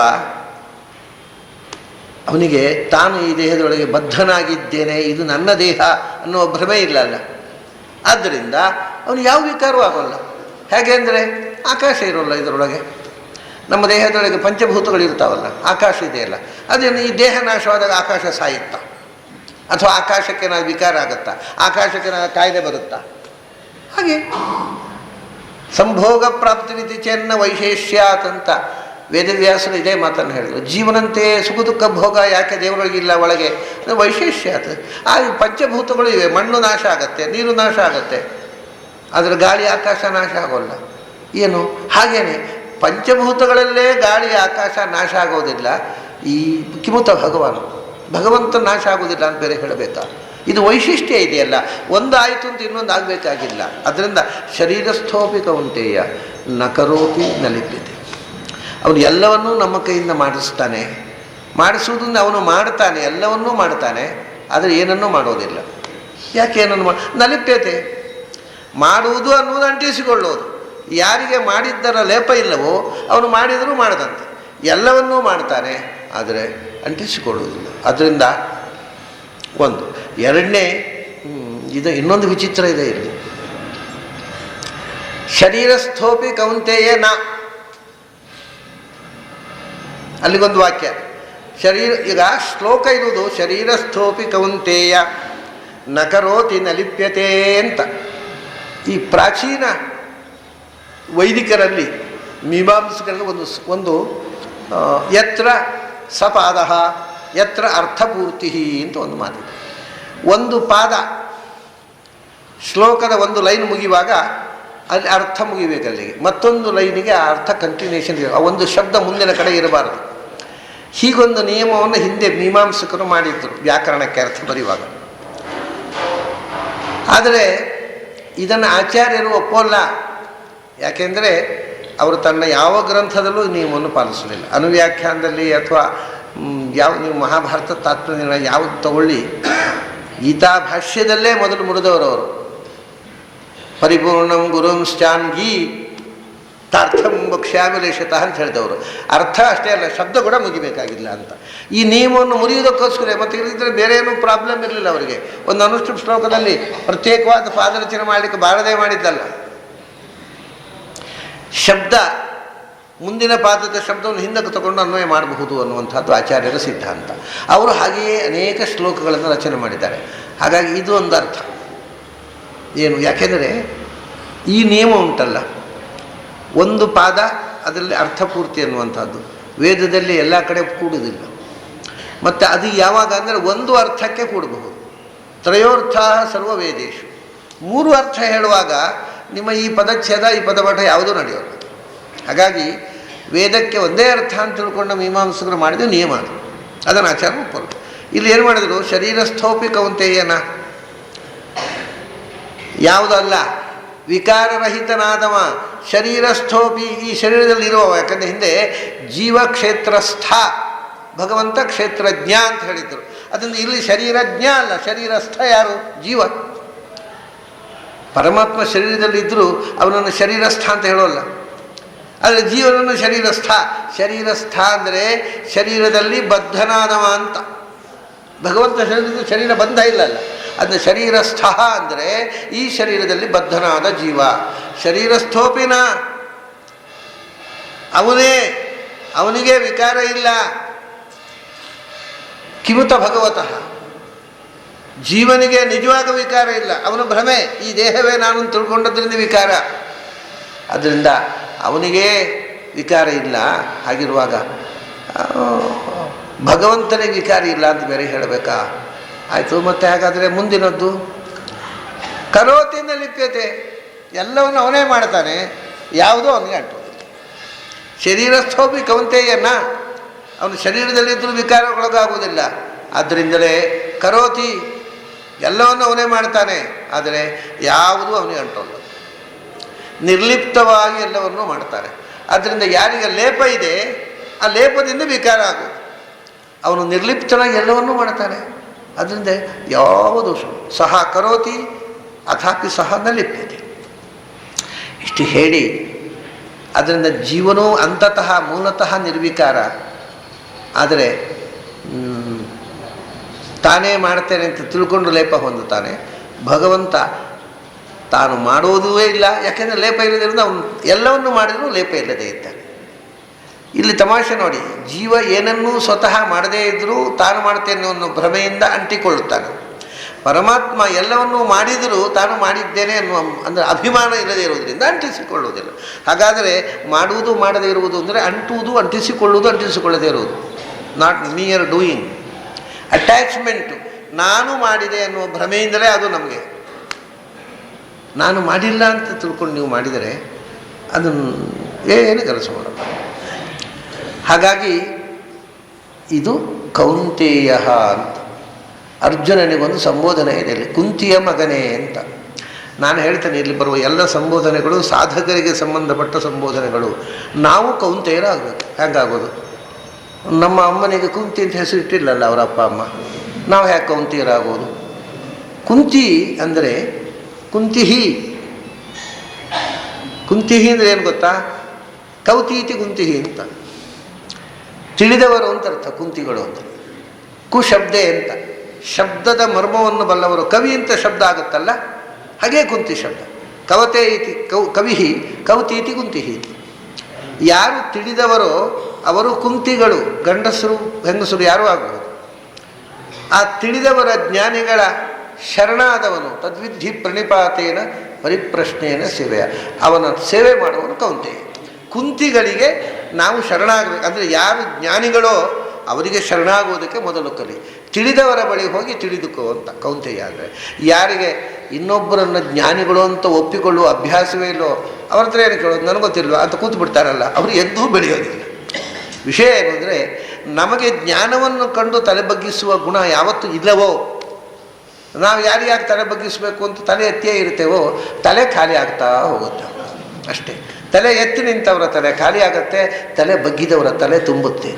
ಅವನಿಗೆ ತಾನು ಈ ದೇಹದೊಳಗೆ ಬದ್ಧನಾಗಿದ್ದೇನೆ, ಇದು ನನ್ನ ದೇಹ ಅನ್ನೋ ಭ್ರಮೆ ಇಲ್ಲಲ್ಲ. ಆದ್ದರಿಂದ ಅವನು ಯಾವ ವಿಕಾರವೂ ಆಗೋಲ್ಲ. ಹೇಗೆ ಅಂದರೆ ಆಕಾಶ ಇರೋಲ್ಲ ಇದರೊಳಗೆ. ನಮ್ಮ ದೇಹದೊಳಗೆ ಪಂಚಭೂತಗಳು ಇರ್ತಾವಲ್ಲ, ಆಕಾಶ ಇದೆಯಲ್ಲ, ಅದೇನು ಈ ದೇಹ ನಾಶವಾದಾಗ ಆಕಾಶ ಸಾಯುತ್ತಾ? ಅಥವಾ ಆಕಾಶಕ್ಕೆ ನಾವು ವಿಕಾರ ಆಗುತ್ತಾ? ಆಕಾಶಕ್ಕೆ ನಾವು ಕಾಯಿಲೆ ಬರುತ್ತಾ? ಹಾಗೆ ಸಂಭೋಗ ಪ್ರಾಪ್ತಿವಿತಿ ಚೆನ್ನ ವೈಶೇಷ್ಯಾತ್ ಅಂತ ವೇದವ್ಯಾಸರು ಇದೇ ಮಾತನ್ನು ಹೇಳಿದರು. ಜೀವನಂತೆ ಸುಖ ದುಃಖ ಭೋಗ ಯಾಕೆ ದೇವರೊಳಗಿಲ್ಲ ಒಳಗೆ? ವೈಶೇಷ್ಯಾತ್. ಆ ಪಂಚಭೂತಗಳು ಇವೆ. ಮಣ್ಣು ನಾಶ ಆಗತ್ತೆ, ನೀರು ನಾಶ ಆಗತ್ತೆ, ಆದರೆ ಗಾಳಿ ಆಕಾಶ ನಾಶ ಆಗೋಲ್ಲ. ಏನು? ಹಾಗೇನೆ ಪಂಚಭೂತಗಳಲ್ಲೇ ಗಾಳಿ ಆಕಾಶ ನಾಶ ಆಗೋದಿಲ್ಲ. ಈ ಕಿಮುತ ಭಗವಂತ ನಾಶ ಆಗೋದಿಲ್ಲ ಅಂತ ಬೇರೆ ಹೇಳಬೇಕಾ? ಇದು ವೈಶಿಷ್ಟ್ಯ ಇದೆಯಲ್ಲ. ಒಂದಾಯಿತು ಅಂತ ಇನ್ನೊಂದು ಆಗಬೇಕಾಗಿಲ್ಲ. ಅದರಿಂದ ಶರೀರಸ್ಥೋಪಿ ಕೌಂತೆಯ ನ ಕರೋತಿ ನ ಲಿಪ್ಯತೆ. ಅವನು ಎಲ್ಲವನ್ನೂ ನಮ್ಮ ಕೈಯಿಂದ ಮಾಡಿಸ್ತಾನೆ. ಮಾಡಿಸುವುದನ್ನು ಅವನು ಮಾಡ್ತಾನೆ, ಎಲ್ಲವನ್ನೂ ಮಾಡ್ತಾನೆ, ಆದರೆ ಏನನ್ನೂ ಮಾಡೋದಿಲ್ಲ. ಯಾಕೆ ಏನನ್ನು ನಲಿಪ್ಯತೆ? ಮಾಡುವುದು ಅನ್ನೋದು ಅಂಟಿಸಿಕೊಳ್ಳೋದು. ಯಾರಿಗೆ ಮಾಡಿದ್ದರ ಲೇಪ ಇಲ್ಲವೋ ಅವನು ಮಾಡಿದರೂ ಮಾಡದಂತೆ. ಎಲ್ಲವನ್ನೂ ಮಾಡ್ತಾನೆ, ಆದರೆ ಅಂಟಿಸಿಕೊಳ್ಳುವುದಿಲ್ಲ. ಅದರಿಂದ ಒಂದು. ಎರಡನೇ, ಇದು ಇನ್ನೊಂದು ವಿಚಿತ್ರ ಇದೆ ಇಲ್ಲಿ. ಶರೀರಸ್ಥೋಪಿ ಕೌಂತೆಯೇ ನ, ಅಲ್ಲಿಗೊಂದು ವಾಕ್ಯ. ಈಗ ಶ್ಲೋಕ ಇರುವುದು ಶರೀರಸ್ಥೋಪಿ ಕೌಂತೆಯ ನ ಕರೋತಿ ನ ಲಿಪ್ಯತೆ ಅಂತ. ಈ ಪ್ರಾಚೀನ ವೈದಿಕರಲ್ಲಿ, ಮೀಮಾಂಸಕರಲ್ಲಿ ಒಂದು ಯತ್ರ ಸಪಾದ ಯತ್ರ ಅರ್ಥಪೂರ್ತಿ ಅಂತ ಒಂದು ಮಾತಿದೆ. ಒಂದು ಪಾದ ಶ್ಲೋಕದ ಒಂದು ಲೈನ್ ಮುಗಿಯುವಾಗ ಅಲ್ಲಿ ಅರ್ಥ ಮುಗಿಬೇಕು, ಅಲ್ಲಿಗೆ ಮತ್ತೊಂದು ಲೈನಿಗೆ ಆ ಅರ್ಥ ಕಂಟಿನ್ಯೂಷನ್ ಇರ, ಒಂದು ಶಬ್ದ ಮುಂದಿನ ಕಡೆ ಇರಬಾರದು. ಹೀಗೊಂದು ನಿಯಮವನ್ನು ಹಿಂದೆ ಮೀಮಾಂಸಕರು ಮಾಡಿದ್ರು ವ್ಯಾಕರಣಕ್ಕೆ ಅರ್ಥ ಬರೆಯುವಾಗ. ಆದರೆ ಇದನ್ನು ಆಚಾರ್ಯರು ಒಪ್ಪೋಲ್ಲ. ಯಾಕೆಂದರೆ ಅವರು ತನ್ನ ಯಾವ ಗ್ರಂಥದಲ್ಲೂ ನಿಯಮವನ್ನು ಪಾಲಿಸಲಿಲ್ಲ. ಅನುವ್ಯಾಖ್ಯಾನದಲ್ಲಿ ಅಥವಾ ನೀವು ಮಹಾಭಾರತ ತಾತ್ಪರ್ಯ ಯಾವುದು ತಗೊಳ್ಳಿ, ಗೀತಾ ಭಾಷ್ಯದಲ್ಲೇ ಮೊದಲು ಮುರಿದವರವರು. ಪರಿಪೂರ್ಣಂ ಗುರುಂಶ್ಚಾನ್ಗಿ ತಾರ್ಥಂ ವಕ್ಷ್ಯಾಮಿ ಲೇಷತಃ ಅಂತ ಹೇಳಿದವರು. ಅರ್ಥ ಅಷ್ಟೇ ಅಲ್ಲ, ಶಬ್ದ ಕೂಡ ಮುಗಿಬೇಕಾಗಿಲ್ಲ ಅಂತ. ಈ ನಿಯಮವನ್ನು ಮುರಿಯುವುದಕ್ಕೋಸ್ಕರ, ಮತ್ತು ಇಲ್ಲದಿದ್ದರೆ ಬೇರೆ ಏನೂ ಪ್ರಾಬ್ಲಮ್ ಇರಲಿಲ್ಲ ಅವರಿಗೆ. ಒಂದು ಅನುಷ್ಠುಪ್ ಶ್ಲೋಕದಲ್ಲಿ ಪ್ರತ್ಯೇಕವಾದ ಪಾದರಚನೆ ಮಾಡಲಿಕ್ಕೆ ಬಾರದೇ ಮಾಡಿದ್ದಲ್ಲ. ಶಬ್ದ ಮುಂದಿನ ಪಾದದ ಶಬ್ದವನ್ನು ಹಿಂದಕ್ಕೆ ತಗೊಂಡು ಅನ್ವಯ ಮಾಡಬಹುದು ಅನ್ನುವಂಥದ್ದು ಆಚಾರ್ಯರ ಸಿದ್ಧಾಂತ. ಅವರು ಹಾಗೆಯೇ ಅನೇಕ ಶ್ಲೋಕಗಳನ್ನು ರಚನೆ ಮಾಡಿದ್ದಾರೆ. ಹಾಗಾಗಿ ಇದು ಒಂದು ಅರ್ಥ ಏನು, ಯಾಕೆಂದರೆ ಈ ನಿಯಮ ಉಂಟಲ್ಲ, ಒಂದು ಪಾದ ಅದರಲ್ಲಿ ಅರ್ಥಪೂರ್ತಿ ಅನ್ನುವಂಥದ್ದು ವೇದದಲ್ಲಿ ಎಲ್ಲ ಕಡೆ ಕೂಡುವುದಿಲ್ಲ. ಮತ್ತು ಅದು ಯಾವಾಗ ಅಂದರೆ ಒಂದು ಅರ್ಥಕ್ಕೆ ಕೂಡಬಹುದು. ತ್ರಯೋರ್ಥ ಸರ್ವ ವೇದೇಶು, ಮೂರು ಅರ್ಥ ಹೇಳುವಾಗ ನಿಮ್ಮ ಈ ಪದಚ್ಛೇದ ಈ ಪದಪಾಠ ಯಾವುದೂ ನಡೆಯೋಲ್ಲ. ಹಾಗಾಗಿ ವೇದಕ್ಕೆ ಒಂದೇ ಅರ್ಥ ಅಂತ ತಿಳ್ಕೊಂಡ ಮೀಮಾಂಸಕರು ಮಾಡಿದ ನಿಯಮ ಅದು, ಅದನ್ನು ಆಚಾರ ಒಪ್ಪರು. ಇಲ್ಲಿ ಏನು ಮಾಡಿದರು, ಶರೀರಸ್ಥೋಪಿ ಕೌಂತೆಯನ, ಯಾವುದಲ್ಲ ವಿಕಾರರಹಿತನಾದವ ಶರೀರಸ್ಥೋಪಿ, ಈ ಶರೀರದಲ್ಲಿರುವವ. ಯಾಕಂದರೆ ಹಿಂದೆ ಜೀವಕ್ಷೇತ್ರಸ್ಥ ಭಗವಂತ ಕ್ಷೇತ್ರಜ್ಞ ಅಂತ ಹೇಳಿದರು. ಅದರಿಂದ ಇಲ್ಲಿ ಶರೀರಜ್ಞ ಅಲ್ಲ, ಶರೀರಸ್ಥ ಯಾರು? ಜೀವ. ಪರಮಾತ್ಮ ಶರೀರದಲ್ಲಿದ್ದರೂ ಅವನನ್ನು ಶರೀರಸ್ಥ ಅಂತ ಹೇಳೋಲ್ಲ. ಆದರೆ ಜೀವನನ್ನು ಶರೀರಸ್ಥ. ಶರೀರಸ್ಥ ಅಂದರೆ ಶರೀರದಲ್ಲಿ ಬದ್ಧನಾದವ ಅಂತ. ಭಗವಂತ ಶರೀರ ಬಂಧ ಇಲ್ಲಲ್ಲ, ಅದನ್ನ ಶರೀರಸ್ಥ ಅಂದರೆ ಈ ಶರೀರದಲ್ಲಿ ಬದ್ಧನಾದ ಜೀವ. ಶರೀರಸ್ಥೋಪಿನ, ಅವನಿಗೆ ವಿಕಾರ ಇಲ್ಲ. ಕಿಮುತ ಭಗವತಃ, ಜೀವನಿಗೆ ನಿಜವಾಗ ವಿಕಾರ ಇಲ್ಲ, ಅವನು ಭ್ರಮೆ, ಈ ದೇಹವೇ ನಾನು ತಿಳ್ಕೊಂಡದ್ರಿಂದ ವಿಕಾರ. ಅದರಿಂದ ಅವನಿಗೇ ವಿಕಾರ ಇಲ್ಲ. ಹಾಗಿರುವಾಗ ಭಗವಂತನಿಗೆ ವಿಕಾರ ಇಲ್ಲ ಅಂತ ಬೇರೆ ಹೇಳಬೇಕಾ? ಆಯಿತು, ಮತ್ತೆ ಹಾಗಾದರೆ ಮುಂದಿನದ್ದು ಕರೋತಿನ ಲಿಪ್ಯತೆ, ಎಲ್ಲವನ್ನು ಅವನೇ ಮಾಡ್ತಾನೆ, ಯಾವುದೋ ಅವನಿಗೆ ಅಂಟೋದಿಲ್ಲ. ಶರೀರಸ್ಥೋಪಿ ಕೌಂತೆಯನ್ನ, ಅವನು ಶರೀರದಲ್ಲಿದ್ದರೂ ವಿಕಾರಕ್ಕೊಳಗಾಗುವುದಿಲ್ಲ. ಆದ್ದರಿಂದಲೇ ಕರೋತಿ, ಎಲ್ಲವನ್ನು ಅವನೇ ಮಾಡ್ತಾನೆ, ಆದರೆ ಯಾವುದೂ ಅವನಿಗೆ ಅಂಟೋಲ್ಲ. ನಿರ್ಲಿಪ್ತವಾಗಿ ಎಲ್ಲವನ್ನೂ ಮಾಡ್ತಾನೆ. ಆದ್ದರಿಂದ ಯಾರಿಗೆ ಲೇಪ ಇದೆ ಆ ಲೇಪದಿಂದ ವಿಕಾರ ಆಗೋದು. ಅವನು ನಿರ್ಲಿಪ್ತನಾಗಿ ಎಲ್ಲವನ್ನೂ ಮಾಡ್ತಾನೆ, ಅದರಿಂದ ಯಾವ ದೋಷ. ಸಹ ಕರೋತಿ ಅಥಾಪಿ ಸಹ ನ ಲಿಪ್ಯತೆ. ಇಷ್ಟು ಹೇಳಿ, ಅದರಿಂದ ಜೀವನೂ ಅಂತತಃ ಮೂಲತಃ ನಿರ್ವಿಕಾರ. ಆದರೆ ತಾನೇ ಮಾಡ್ತೇನೆ ಅಂತ ತಿಳ್ಕೊಂಡು ಲೇಪ ಹೊಂದುತ್ತಾನೆ. ಭಗವಂತ ತಾನು ಮಾಡುವುದೂ ಇಲ್ಲ, ಯಾಕೆಂದರೆ ಲೇಪ ಇಲ್ಲದಿರೋದು ಅವನು ಎಲ್ಲವನ್ನೂ ಮಾಡಿದರೂ ಲೇಪ ಇಲ್ಲದೇ ಇದ್ದಾನೆ. ಇಲ್ಲಿ ತಮಾಷೆ ನೋಡಿ, ಜೀವ ಏನನ್ನೂ ಸ್ವತಃ ಮಾಡದೇ ಇದ್ದರೂ ತಾನು ಮಾಡ್ತೇನೆ ಅನ್ನೋ ಭ್ರಮೆಯಿಂದ ಅಂಟಿಕೊಳ್ಳುತ್ತಾನೆ. ಪರಮಾತ್ಮ ಎಲ್ಲವನ್ನೂ ಮಾಡಿದರೂ ತಾನು ಮಾಡಿದ್ದೇನೆ ಅನ್ನುವ ಅಂದರೆ ಅಭಿಮಾನ ಇಲ್ಲದೇ ಇರುವುದರಿಂದ ಅಂಟಿಸಿಕೊಳ್ಳುವುದಿಲ್ಲ. ಹಾಗಾದರೆ ಮಾಡುವುದು ಮಾಡದೇ ಇರುವುದು ಅಂದರೆ ಅಂಟುವುದು, ಅಂಟಿಸಿಕೊಳ್ಳುವುದು, ಅಂಟಿಸಿಕೊಳ್ಳದೇ ಇರುವುದು. Not near doing. ಅಟ್ಯಾಚ್ಮೆಂಟು, ನಾನು ಮಾಡಿದೆ ಅನ್ನುವ ಭ್ರಮೆಯಿಂದಲೇ ಅದು ನಮಗೆ. ನಾನು ಮಾಡಿಲ್ಲ ಅಂತ ತಿಳ್ಕೊಂಡು ನೀವು ಮಾಡಿದರೆ ಅದನ್ನು ಏನು ಕೆಲಸ ಮಾಡಲ್ಲ. ಹಾಗಾಗಿ ಇದು ಕೌಂತೆಯ ಅಂತ ಅರ್ಜುನನಿಗೊಂದು ಸಂಬೋಧನೆ ಇದೆ ಇಲ್ಲಿ, ಕುಂತಿಯ ಮಗನೇ ಅಂತ. ನಾನು ಹೇಳ್ತೇನೆ, ಇಲ್ಲಿ ಬರುವ ಎಲ್ಲ ಸಂಬೋಧನೆಗಳು ಸಾಧಕರಿಗೆ ಸಂಬಂಧಪಟ್ಟ ಸಂಬೋಧನೆಗಳು. ನಾವು ಕೌಂತೆಯರಾಗಬೇಕು. ಹೇಗಾಗೋದು? ನಮ್ಮ ಅಮ್ಮನಿಗೆ ಕುಂತಿ ಅಂತ ಹೆಸರು ಇಟ್ಟಿಲ್ಲಲ್ಲ ಅವರ ಅಪ್ಪ ಅಮ್ಮ, ನಾವು ಹೇಗೆ ಕೌಂತಿಯರಾಗೋದು? ಕುಂತಿ ಅಂದರೆ ಕುಂತಿಹಿ. ಕುಂತಿಹಿ ಅಂದರೆ ಏನು ಗೊತ್ತಾ? ಕೌತೀತಿ ಕುಂತಿಹಿ ಅಂತ, ತಿಳಿದವರು ಅಂತ ಅರ್ಥ ಕುಂತಿಗಳು ಅಂತ. ಕುಶಬ್ದೆ ಅಂತ, ಶಬ್ದದ ಮರ್ಮವನ್ನು ಬಲ್ಲವರು. ಕವಿ ಅಂತ ಶಬ್ದ ಆಗುತ್ತಲ್ಲ, ಹಾಗೇ ಕುಂತಿ ಶಬ್ದ. ಕವತೆ ಇತಿ ಕವಿಹಿ, ಕೌತೀತಿ ಕುಂತಿಹಿ. ಯಾರು ತಿಳಿದವರೋ ಅವರು ಕುಂತಿಗಳು, ಗಂಡಸರು ಹೆಂಗಸರು ಯಾರೂ ಆಗಬಹುದು. ಆ ತಿಳಿದವರ ಜ್ಞಾನಿಗಳ ಶರಣಾದವನು ತದ್ವಿಧಿ ಪ್ರಣಿಪಾತೇನ ಪರಿಪ್ರಶ್ನೇನ ಸೇವೆಯ, ಅವನ ಸೇವೆ ಮಾಡುವನು ಕೌಂತೆಯ. ಕುಂತಿಗಳಿಗೆ ನಾವು ಶರಣಾಗಬೇಕು. ಅಂದರೆ ಯಾರು ಜ್ಞಾನಿಗಳೋ ಅವರಿಗೆ ಶರಣಾಗುವುದಕ್ಕೆ ಮೊದಲು ಕಲಿ. ತಿಳಿದವರ ಬಳಿ ಹೋಗಿ ತಿಳಿದುಕೋ ಅಂತ ಕೌಂತೆಯ. ಅಂದರೆ ಯಾರಿಗೆ ಇನ್ನೊಬ್ಬರನ್ನು ಜ್ಞಾನಿಗಳು ಅಂತ ಒಪ್ಪಿಕೊಳ್ಳುವ ಅಭ್ಯಾಸವೇ ಇಲ್ಲೋ ಅವ್ರ ಹತ್ರ ಏನು ಕೇಳೋದು, ನನಗೊತ್ತಿಲ್ವ ಅಂತ ಕೂತು ಬಿಡ್ತಾರಲ್ಲ, ಅವರು ಎದ್ದೂ ಬೆಳೆಯೋದಿಲ್ಲ. ವಿಷಯ ಏನು ಅಂದರೆ, ನಮಗೆ ಜ್ಞಾನವನ್ನು ಕಂಡು ತಲೆ ಬಗ್ಗಿಸುವ ಗುಣ ಯಾವತ್ತೂ ಇಲ್ಲವೋ, ನಾವು ಯಾರಿಗಾಗಿ ತಲೆ ಬಗ್ಗಿಸಬೇಕು ಅಂತ ತಲೆ ಎತ್ತಿಯೇ ಇರ್ತೇವೋ, ತಲೆ ಖಾಲಿ ಆಗ್ತಾ ಹೋಗುತ್ತೆ ಅಷ್ಟೇ. ತಲೆ ಎತ್ತಿ ನಿಂತವರ ತಲೆ ಖಾಲಿ ಆಗುತ್ತೆ, ತಲೆ ಬಗ್ಗಿದವರ ತಲೆ ತುಂಬುತ್ತೆ.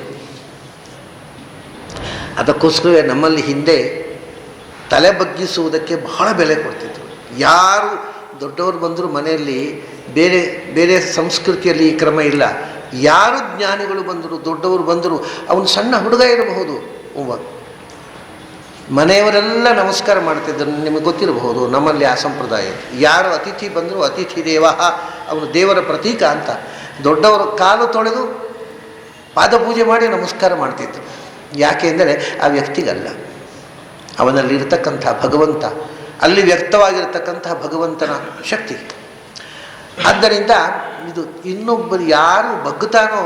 ಅದಕ್ಕೋಸ್ಕರವೇ ನಮ್ಮಲ್ಲಿ ಹಿಂದೆ ತಲೆ ಬಗ್ಗಿಸುವುದಕ್ಕೆ ಬಹಳ ಬೆಲೆ ಕೊಡ್ತಿದ್ರು. ಯಾರು ದೊಡ್ಡವರು ಬಂದರೂ ಮನೆಯಲ್ಲಿ ಬೇರೆ ಬೇರೆ ಸಂಸ್ಕೃತಿಯಲ್ಲಿ ಈ ಕ್ರಮ ಇಲ್ಲ. ಯಾರು ಜ್ಞಾನಿಗಳು ಬಂದರು, ದೊಡ್ಡವರು ಬಂದರು, ಅವನು ಸಣ್ಣ ಹುಡುಗ ಇರಬಹುದು, ಮನೆಯವರೆಲ್ಲ ನಮಸ್ಕಾರ ಮಾಡ್ತಿದ್ದರು. ನಿಮಗೆ ಗೊತ್ತಿರಬಹುದು ನಮ್ಮಲ್ಲಿ ಆ ಸಂಪ್ರದಾಯ. ಯಾರು ಅತಿಥಿ ಬಂದರೂ ಅತಿಥಿ ದೇವ, ಅವನು ದೇವರ ಪ್ರತೀಕ ಅಂತ. ದೊಡ್ಡವರು ಕಾಲು ತೊಳೆದು ಪಾದಪೂಜೆ ಮಾಡಿ ನಮಸ್ಕಾರ ಮಾಡ್ತಿದ್ರು. ಯಾಕೆ ಅಂದರೆ ಆ ವ್ಯಕ್ತಿಗಲ್ಲ, ಅವನಲ್ಲಿರ್ತಕ್ಕಂಥ ಭಗವಂತ, ಅಲ್ಲಿ ವ್ಯಕ್ತವಾಗಿರ್ತಕ್ಕಂಥ ಭಗವಂತನ ಶಕ್ತಿ. ಆದ್ದರಿಂದ ಇದು ಇನ್ನೊಬ್ಬರು ಯಾರು ಬಗ್ಗುತ್ತಾನೋ,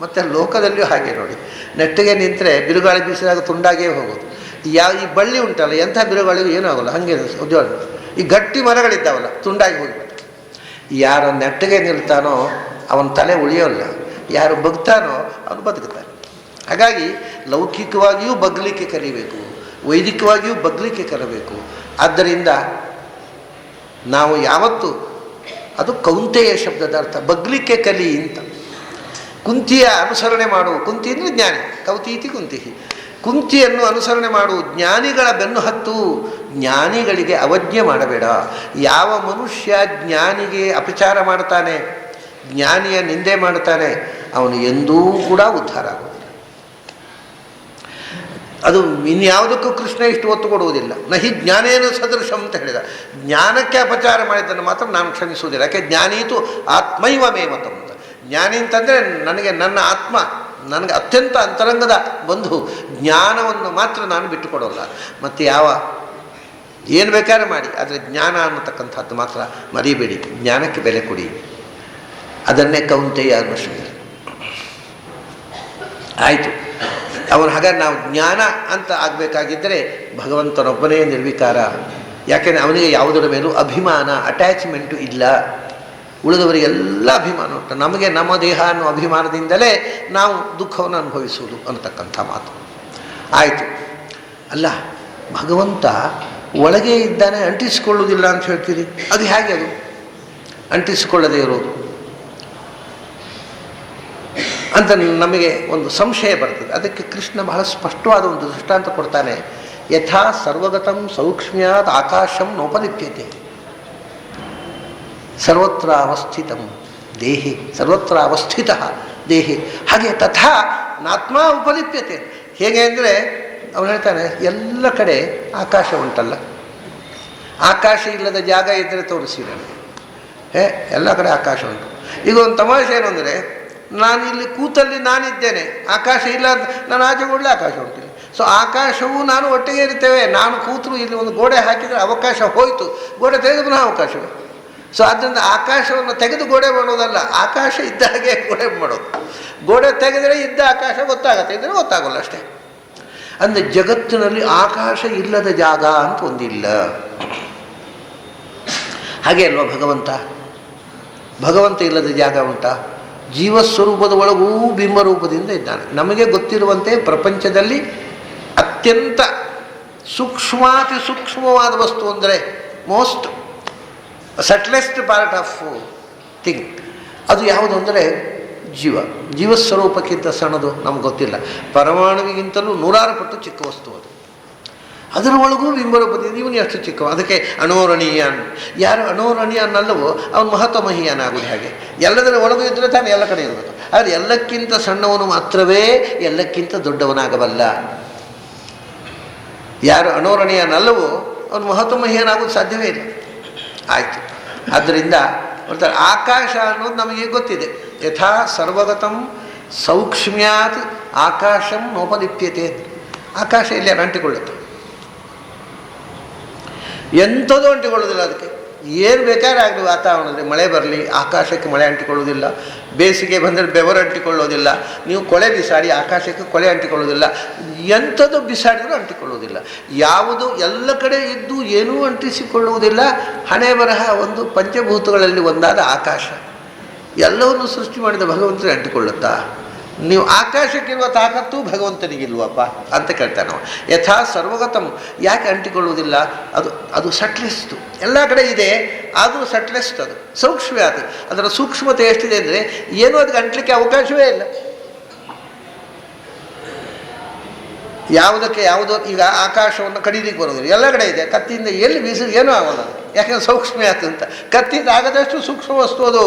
ಮತ್ತು ಲೋಕದಲ್ಲಿಯೂ ಹಾಗೆ ನೋಡಿ, ನೆಟ್ಟಿಗೆ ನಿಂತರೆ ಬಿರುಗಾಳಿ ಬೀಸಿದಾಗ ತುಂಡಾಗೇ ಹೋಗೋದು. ಈ ಬಳ್ಳಿ ಉಂಟಲ್ಲ, ಎಂಥ ಬಿರುಗಾಳಿಗೂ ಏನೂ ಆಗೋಲ್ಲ, ಹಾಗೆ ಉದ್ಯೋಗ. ಈ ಗಟ್ಟಿ ಮರಗಳಿದ್ದಾವಲ್ಲ ತುಂಡಾಗಿ ಹೋಗಿಬಿಟ್ಟು. ಯಾರು ನೆಟ್ಟಿಗೆ ನಿಲ್ತಾನೋ ಅವನ ತಲೆ ಉಳಿಯೋಲ್ಲ, ಯಾರು ಬಗ್ತಾನೋ ಅವನು ಬದುಕ್ತಾನೆ. ಹಾಗಾಗಿ ಲೌಕಿಕವಾಗಿಯೂ ಬಗ್ಲಿಕ್ಕೆ ಕಲಿಬೇಕು, ವೈದಿಕವಾಗಿಯೂ ಬಗ್ಲಿಕ್ಕೆ ಕಲಿಬೇಕು. ಆದ್ದರಿಂದ ನಾವು ಯಾವತ್ತೂ, ಅದು ಕೌಂತೆಯ ಶಬ್ದದ ಅರ್ಥ ಬಗ್ಲಿಕ್ಕೆ ಕಲಿ ಅಂತ. ಕುಂತಿಯ ಅನುಸರಣೆ ಮಾಡುವ, ಕುಂತಿ ಅಂದರೆ ಜ್ಞಾನಿ, ಕೌತೀತಿ ಕುಂತಿ, ಕುಂತಿಯನ್ನು ಅನುಸರಣೆ ಮಾಡುವ ಜ್ಞಾನಿಗಳ ಬೆನ್ನು ಹತ್ತು. ಜ್ಞಾನಿಗಳಿಗೆ ಅವಜ್ಞೆ ಮಾಡಬೇಡ. ಯಾವ ಮನುಷ್ಯ ಜ್ಞಾನಿಗೆ ಅಪಚಾರ ಮಾಡ್ತಾನೆ, ಜ್ಞಾನಿಯ ನಿಂದೆ ಮಾಡ್ತಾನೆ, ಅವನು ಎಂದೂ ಕೂಡ ಉದ್ಧಾರ ಆಗೋದಿಲ್ಲ. ಅದು ಇನ್ಯಾವುದಕ್ಕೂ ಕೃಷ್ಣ ಇಷ್ಟು ಒತ್ತು ಕೊಡುವುದಿಲ್ಲ. ನಹಿ ಜ್ಞಾನೇನ ಸದೃಶಂ ಅಂತ ಹೇಳಿದ. ಜ್ಞಾನಕ್ಕೆ ಅಪಚಾರ ಮಾಡಿದ್ದನ್ನು ಮಾತ್ರ ನಾನು ಕ್ಷಮಿಸುವುದಿಲ್ಲ. ಯಾಕೆ ಜ್ಞಾನೀತು ಆತ್ಮೈವ ಮೇ ಮತಂ ಅಂತ. ಜ್ಞಾನಿ ಅಂತಂದರೆ ನನಗೆ ನನ್ನ ಆತ್ಮ, ನನಗೆ ಅತ್ಯಂತ ಅಂತರಂಗದ ಬಂಧು, ಜ್ಞಾನವನ್ನು ಮಾತ್ರ ನಾನು ಬಿಟ್ಟುಕೊಡೋಲ್ಲ. ಮತ್ತು ಏನು ಬೇಕಾದ್ರೆ ಮಾಡಿ, ಆದರೆ ಜ್ಞಾನ ಅನ್ನತಕ್ಕಂಥದ್ದು ಮಾತ್ರ ಮರಿಬೇಡಿ. ಜ್ಞಾನಕ್ಕೆ ಬೆಲೆ ಕೊಡಿ. ಅದನ್ನೇ ಕೌಂತೆಯ ಅನ್ನಿಸ್ಬೇಕು. ಆಯಿತು, ಅವನು ಹಾಗಾದ್ರೆ ನಾವು ಜ್ಞಾನ ಅಂತ ಆಗಬೇಕಾಗಿದ್ದರೆ ಭಗವಂತನೊಬ್ಬನೇ ನಿರ್ವಿಕಾರ. ಯಾಕೆಂದರೆ ಅವನಿಗೆ ಯಾವುದರ ಮೇಲೂ ಅಭಿಮಾನ, ಅಟ್ಯಾಚ್ಮೆಂಟು ಇಲ್ಲ. ಉಳಿದವರಿಗೆಲ್ಲ ಅಭಿಮಾನ ಉಂಟು. ನಮಗೆ ನಮ್ಮ ದೇಹ ಅನ್ನೋ ಅಭಿಮಾನದಿಂದಲೇ ನಾವು ದುಃಖವನ್ನು ಅನುಭವಿಸುವುದು ಅನ್ನತಕ್ಕಂಥ ಮಾತು. ಆಯಿತು. ಅಲ್ಲ, ಭಗವಂತ ಒಳಗೆ ಇದ್ದಾನೆ, ಅಂಟಿಸಿಕೊಳ್ಳುವುದಿಲ್ಲ ಅಂತ ಹೇಳ್ತೀರಿ. ಅದು ಹೇಗೆ? ಅದು ಅಂಟಿಸಿಕೊಳ್ಳದೇ ಇರೋದು ಅಂತ ನಮಗೆ ಒಂದು ಸಂಶಯ ಬರ್ತದೆ. ಅದಕ್ಕೆ ಕೃಷ್ಣ ಬಹಳ ಸ್ಪಷ್ಟವಾದ ಒಂದು ದೃಷ್ಟಾಂತ ಕೊಡ್ತಾನೆ. ಯಥಾ ಸರ್ವಗತಂ ಸೌಕ್ಷ್ಮ್ಯಾತ್ ಆಕಾಶಂ ನೋಪಲಿಪ್ಯತೆ ಸರ್ವತ್ರ ಅವಸ್ಥಿತಂ ದೇಹಿ, ಸರ್ವತ್ರ ಅವಸ್ಥಿತ ದೇಹಿ. ಹಾಗೆ ತಥಾ ನಾತ್ಮ ಉಪಲಿಪ್ಯತೆ. ಹೇಗೆ ಅಂದರೆ ಅವನು ಹೇಳ್ತಾನೆ, ಎಲ್ಲ ಕಡೆ ಆಕಾಶ ಉಂಟಲ್ಲ, ಆಕಾಶ ಇಲ್ಲದ ಜಾಗ ಇದ್ದರೆ ತೋರಿಸಿ ನನಗೆ. ಎಲ್ಲ ಕಡೆ ಆಕಾಶ ಉಂಟು. ಈಗ ಒಂದು ತಮಾಷೆ ಏನು ಅಂದರೆ, ನಾನು ಇಲ್ಲಿ ಕೂತಲ್ಲಿ ನಾನಿದ್ದೇನೆ, ಆಕಾಶ ಇಲ್ಲ ಅಂತ ನಾನು ಆಚೆ ಕೂಡಲೇ ಆಕಾಶ ಉಂಟಿಲ್ಲ. ಸೊ ಆಕಾಶವೂ ನಾನು ಒಟ್ಟಿಗೆ ಇರ್ತೇವೆ. ನಾನು ಕೂತರು ಇಲ್ಲಿ ಒಂದು ಗೋಡೆ ಹಾಕಿದರೆ ಅವಕಾಶ ಹೋಯಿತು, ಗೋಡೆ ತೆಗೆದು ಪುನಃ ಅವಕಾಶವೇ. ಸೊ ಆದ್ದರಿಂದ ಆಕಾಶವನ್ನು ತೆಗೆದು ಗೋಡೆ ಮಾಡೋದಲ್ಲ, ಆಕಾಶ ಇದ್ದ ಹಾಗೆ ಗೋಡೆ ಮಾಡೋದು. ಗೋಡೆ ತೆಗೆದರೆ ಇದ್ದ ಆಕಾಶ ಗೊತ್ತಾಗತ್ತೆ, ಇದ್ದರೆ ಗೊತ್ತಾಗೋಲ್ಲ ಅಷ್ಟೇ. ಅಂದರೆ ಜಗತ್ತಿನಲ್ಲಿ ಆಕಾಶ ಇಲ್ಲದ ಜಾಗ ಅಂತ ಒಂದಿಲ್ಲ. ಹಾಗೆ ಅಲ್ವಾ ಭಗವಂತ? ಭಗವಂತ ಇಲ್ಲದ ಜಾಗ ಉಂಟಾ? ಜೀವಸ್ವರೂಪದ ಒಳಗೂ ಬಿಂಬರೂಪದಿಂದ ಇದ್ದಾನೆ. ನಮಗೆ ಗೊತ್ತಿರುವಂತೆ ಪ್ರಪಂಚದಲ್ಲಿ ಅತ್ಯಂತ ಸೂಕ್ಷ್ಮಾತಿ ಸೂಕ್ಷ್ಮವಾದ ವಸ್ತು ಅಂದರೆ most subtlest part of thing ಅದು ಯಾವುದು ಅಂದರೆ ಜೀವ. ಜೀವಸ್ವರೂಪಕ್ಕಿಂತ ಸಣ್ಣದು ನಮ್ಗೆ ಗೊತ್ತಿಲ್ಲ. ಪರಮಾಣುವಿಗಿಂತಲೂ 100 ಪಟ್ಟು ಚಿಕ್ಕ ವಸ್ತು ಅದು. ಅದರ ಒಳಗೂ ಬಿಂಬರೂಪದಿಂದ ಇವನು ಎಷ್ಟು ಚಿಕ್ಕವ. ಅದಕ್ಕೆ ಅಣೋರಣೀಯನ್. ಯಾರು ಅಣೋರಣೀಯನಲ್ಲವೋ ಅವನು ಮಹತ್ವಮಹೀಯನಾಗುವುದು. ಹಾಗೆ ಎಲ್ಲದರ ಒಳಗೂ ಇದ್ದರೆ ತಾನು ಎಲ್ಲ ಕಡೆ ಇರಬೇಕು. ಆದರೆ ಎಲ್ಲಕ್ಕಿಂತ ಸಣ್ಣವನು ಮಾತ್ರವೇ ಎಲ್ಲಕ್ಕಿಂತ ದೊಡ್ಡವನಾಗಬಲ್ಲ. ಯಾರು ಅಣೋರಣೀಯನಲ್ಲವೋ ಅವನು ಮಹತ್ವಮಹೀಯನಾಗೋದು ಸಾಧ್ಯವೇ ಇಲ್ಲ. ಆಯಿತು. ಆದ್ದರಿಂದ ಬರ್ತಾರೆ ಆಕಾಶ ಅನ್ನೋದು ನಮಗೆ ಗೊತ್ತಿದೆ. ಯಥಾ ಸರ್ವಗತಂ ಸೌಕ್ಷ್ಮ್ಯಾತ್ ಆಕಾಶಂ ನೋಪಲಿಪ್ಯತೆ. ಆಕಾಶ ಇಲ್ಲಿ ಅಂಟಿಕೊಳ್ಳುತ್ತೆ, ಎಂಥದ್ದು ಅಂಟಿಕೊಳ್ಳೋದಿಲ್ಲ. ಅದಕ್ಕೆ ಏನು ಬೇಕಾದ್ರೆ ಆಗಲಿ, ವಾತಾವರಣದಲ್ಲಿ ಮಳೆ ಬರಲಿ, ಆಕಾಶಕ್ಕೆ ಮಳೆ ಅಂಟಿಕೊಳ್ಳೋದಿಲ್ಲ. ಬೇಸಿಗೆ ಬಂದರೆ ಬೆವರು ಅಂಟಿಕೊಳ್ಳೋದಿಲ್ಲ. ನೀವು ಕೊಳೆ ಬಿಸಾಡಿ ಆಕಾಶಕ್ಕೆ ಕೊಳೆ ಅಂಟಿಕೊಳ್ಳೋದಿಲ್ಲ. ಎಂಥದ್ದು ಬಿಸಾಡಿದರೂ ಅಂಟಿಕೊಳ್ಳೋದಿಲ್ಲ. ಯಾವುದು ಎಲ್ಲ ಕಡೆ ಇದ್ದು ಏನೂ ಅಂಟಿಸಿಕೊಳ್ಳುವುದಿಲ್ಲ. ಹಣೆ ಬರಹ ಒಂದು ಪಂಚಭೂತಗಳಲ್ಲಿ ಒಂದಾದ ಆಕಾಶ ಎಲ್ಲವನ್ನು ಸೃಷ್ಟಿ ಮಾಡಿದ ಭಗವಂತನಿಗೆ ಅಂಟಿಕೊಳ್ಳುತ್ತಾ? ನೀವು ಆಕಾಶಕ್ಕಿರುವ ತಾಕತ್ತು ಭಗವಂತನಿಗಿಲ್ವಪ್ಪ ಅಂತ ಕೇಳ್ತಾನೆ ನಾವು. ಯಥಾ ಸರ್ವಗತಂ ಯಾಕೆ ಅಂಟಿಕೊಳ್ಳುವುದಿಲ್ಲ? ಅದು ಸಟ್ಲೆಸ್ಟು, ಎಲ್ಲ ಕಡೆ ಇದೆ, ಅದು ಸಟ್ಲೆಸ್ಟ್, ಅದು ಸೂಕ್ಷ್ಮ. ಅದರ ಸೂಕ್ಷ್ಮತೆ ಎಷ್ಟಿದೆ ಅಂದರೆ ಏನೂ ಅದಕ್ಕೆ ಅಂಟಲಿಕ್ಕೆ ಅವಕಾಶವೇ ಇಲ್ಲ. ಯಾವುದಕ್ಕೆ ಯಾವುದೋ ಈಗ ಆಕಾಶವನ್ನು ಕಡಿಲಿಕ್ಕೆ ಬರೋದಿಲ್ಲ, ಎಲ್ಲ ಕಡೆ ಇದೆ. ಕತ್ತಿಯಿಂದ ಎಲ್ಲಿ ಬೀಸಿದ್ರೆ ಏನೂ ಆಗೋಲ್ಲ, ಯಾಕೆಂದ್ರೆ ಸೂಕ್ಷ್ಮ ಅಂತ. ಕತ್ತಿಯಿಂದ ಆಗದಷ್ಟು ಸೂಕ್ಷ್ಮ ವಸ್ತು ಅದು.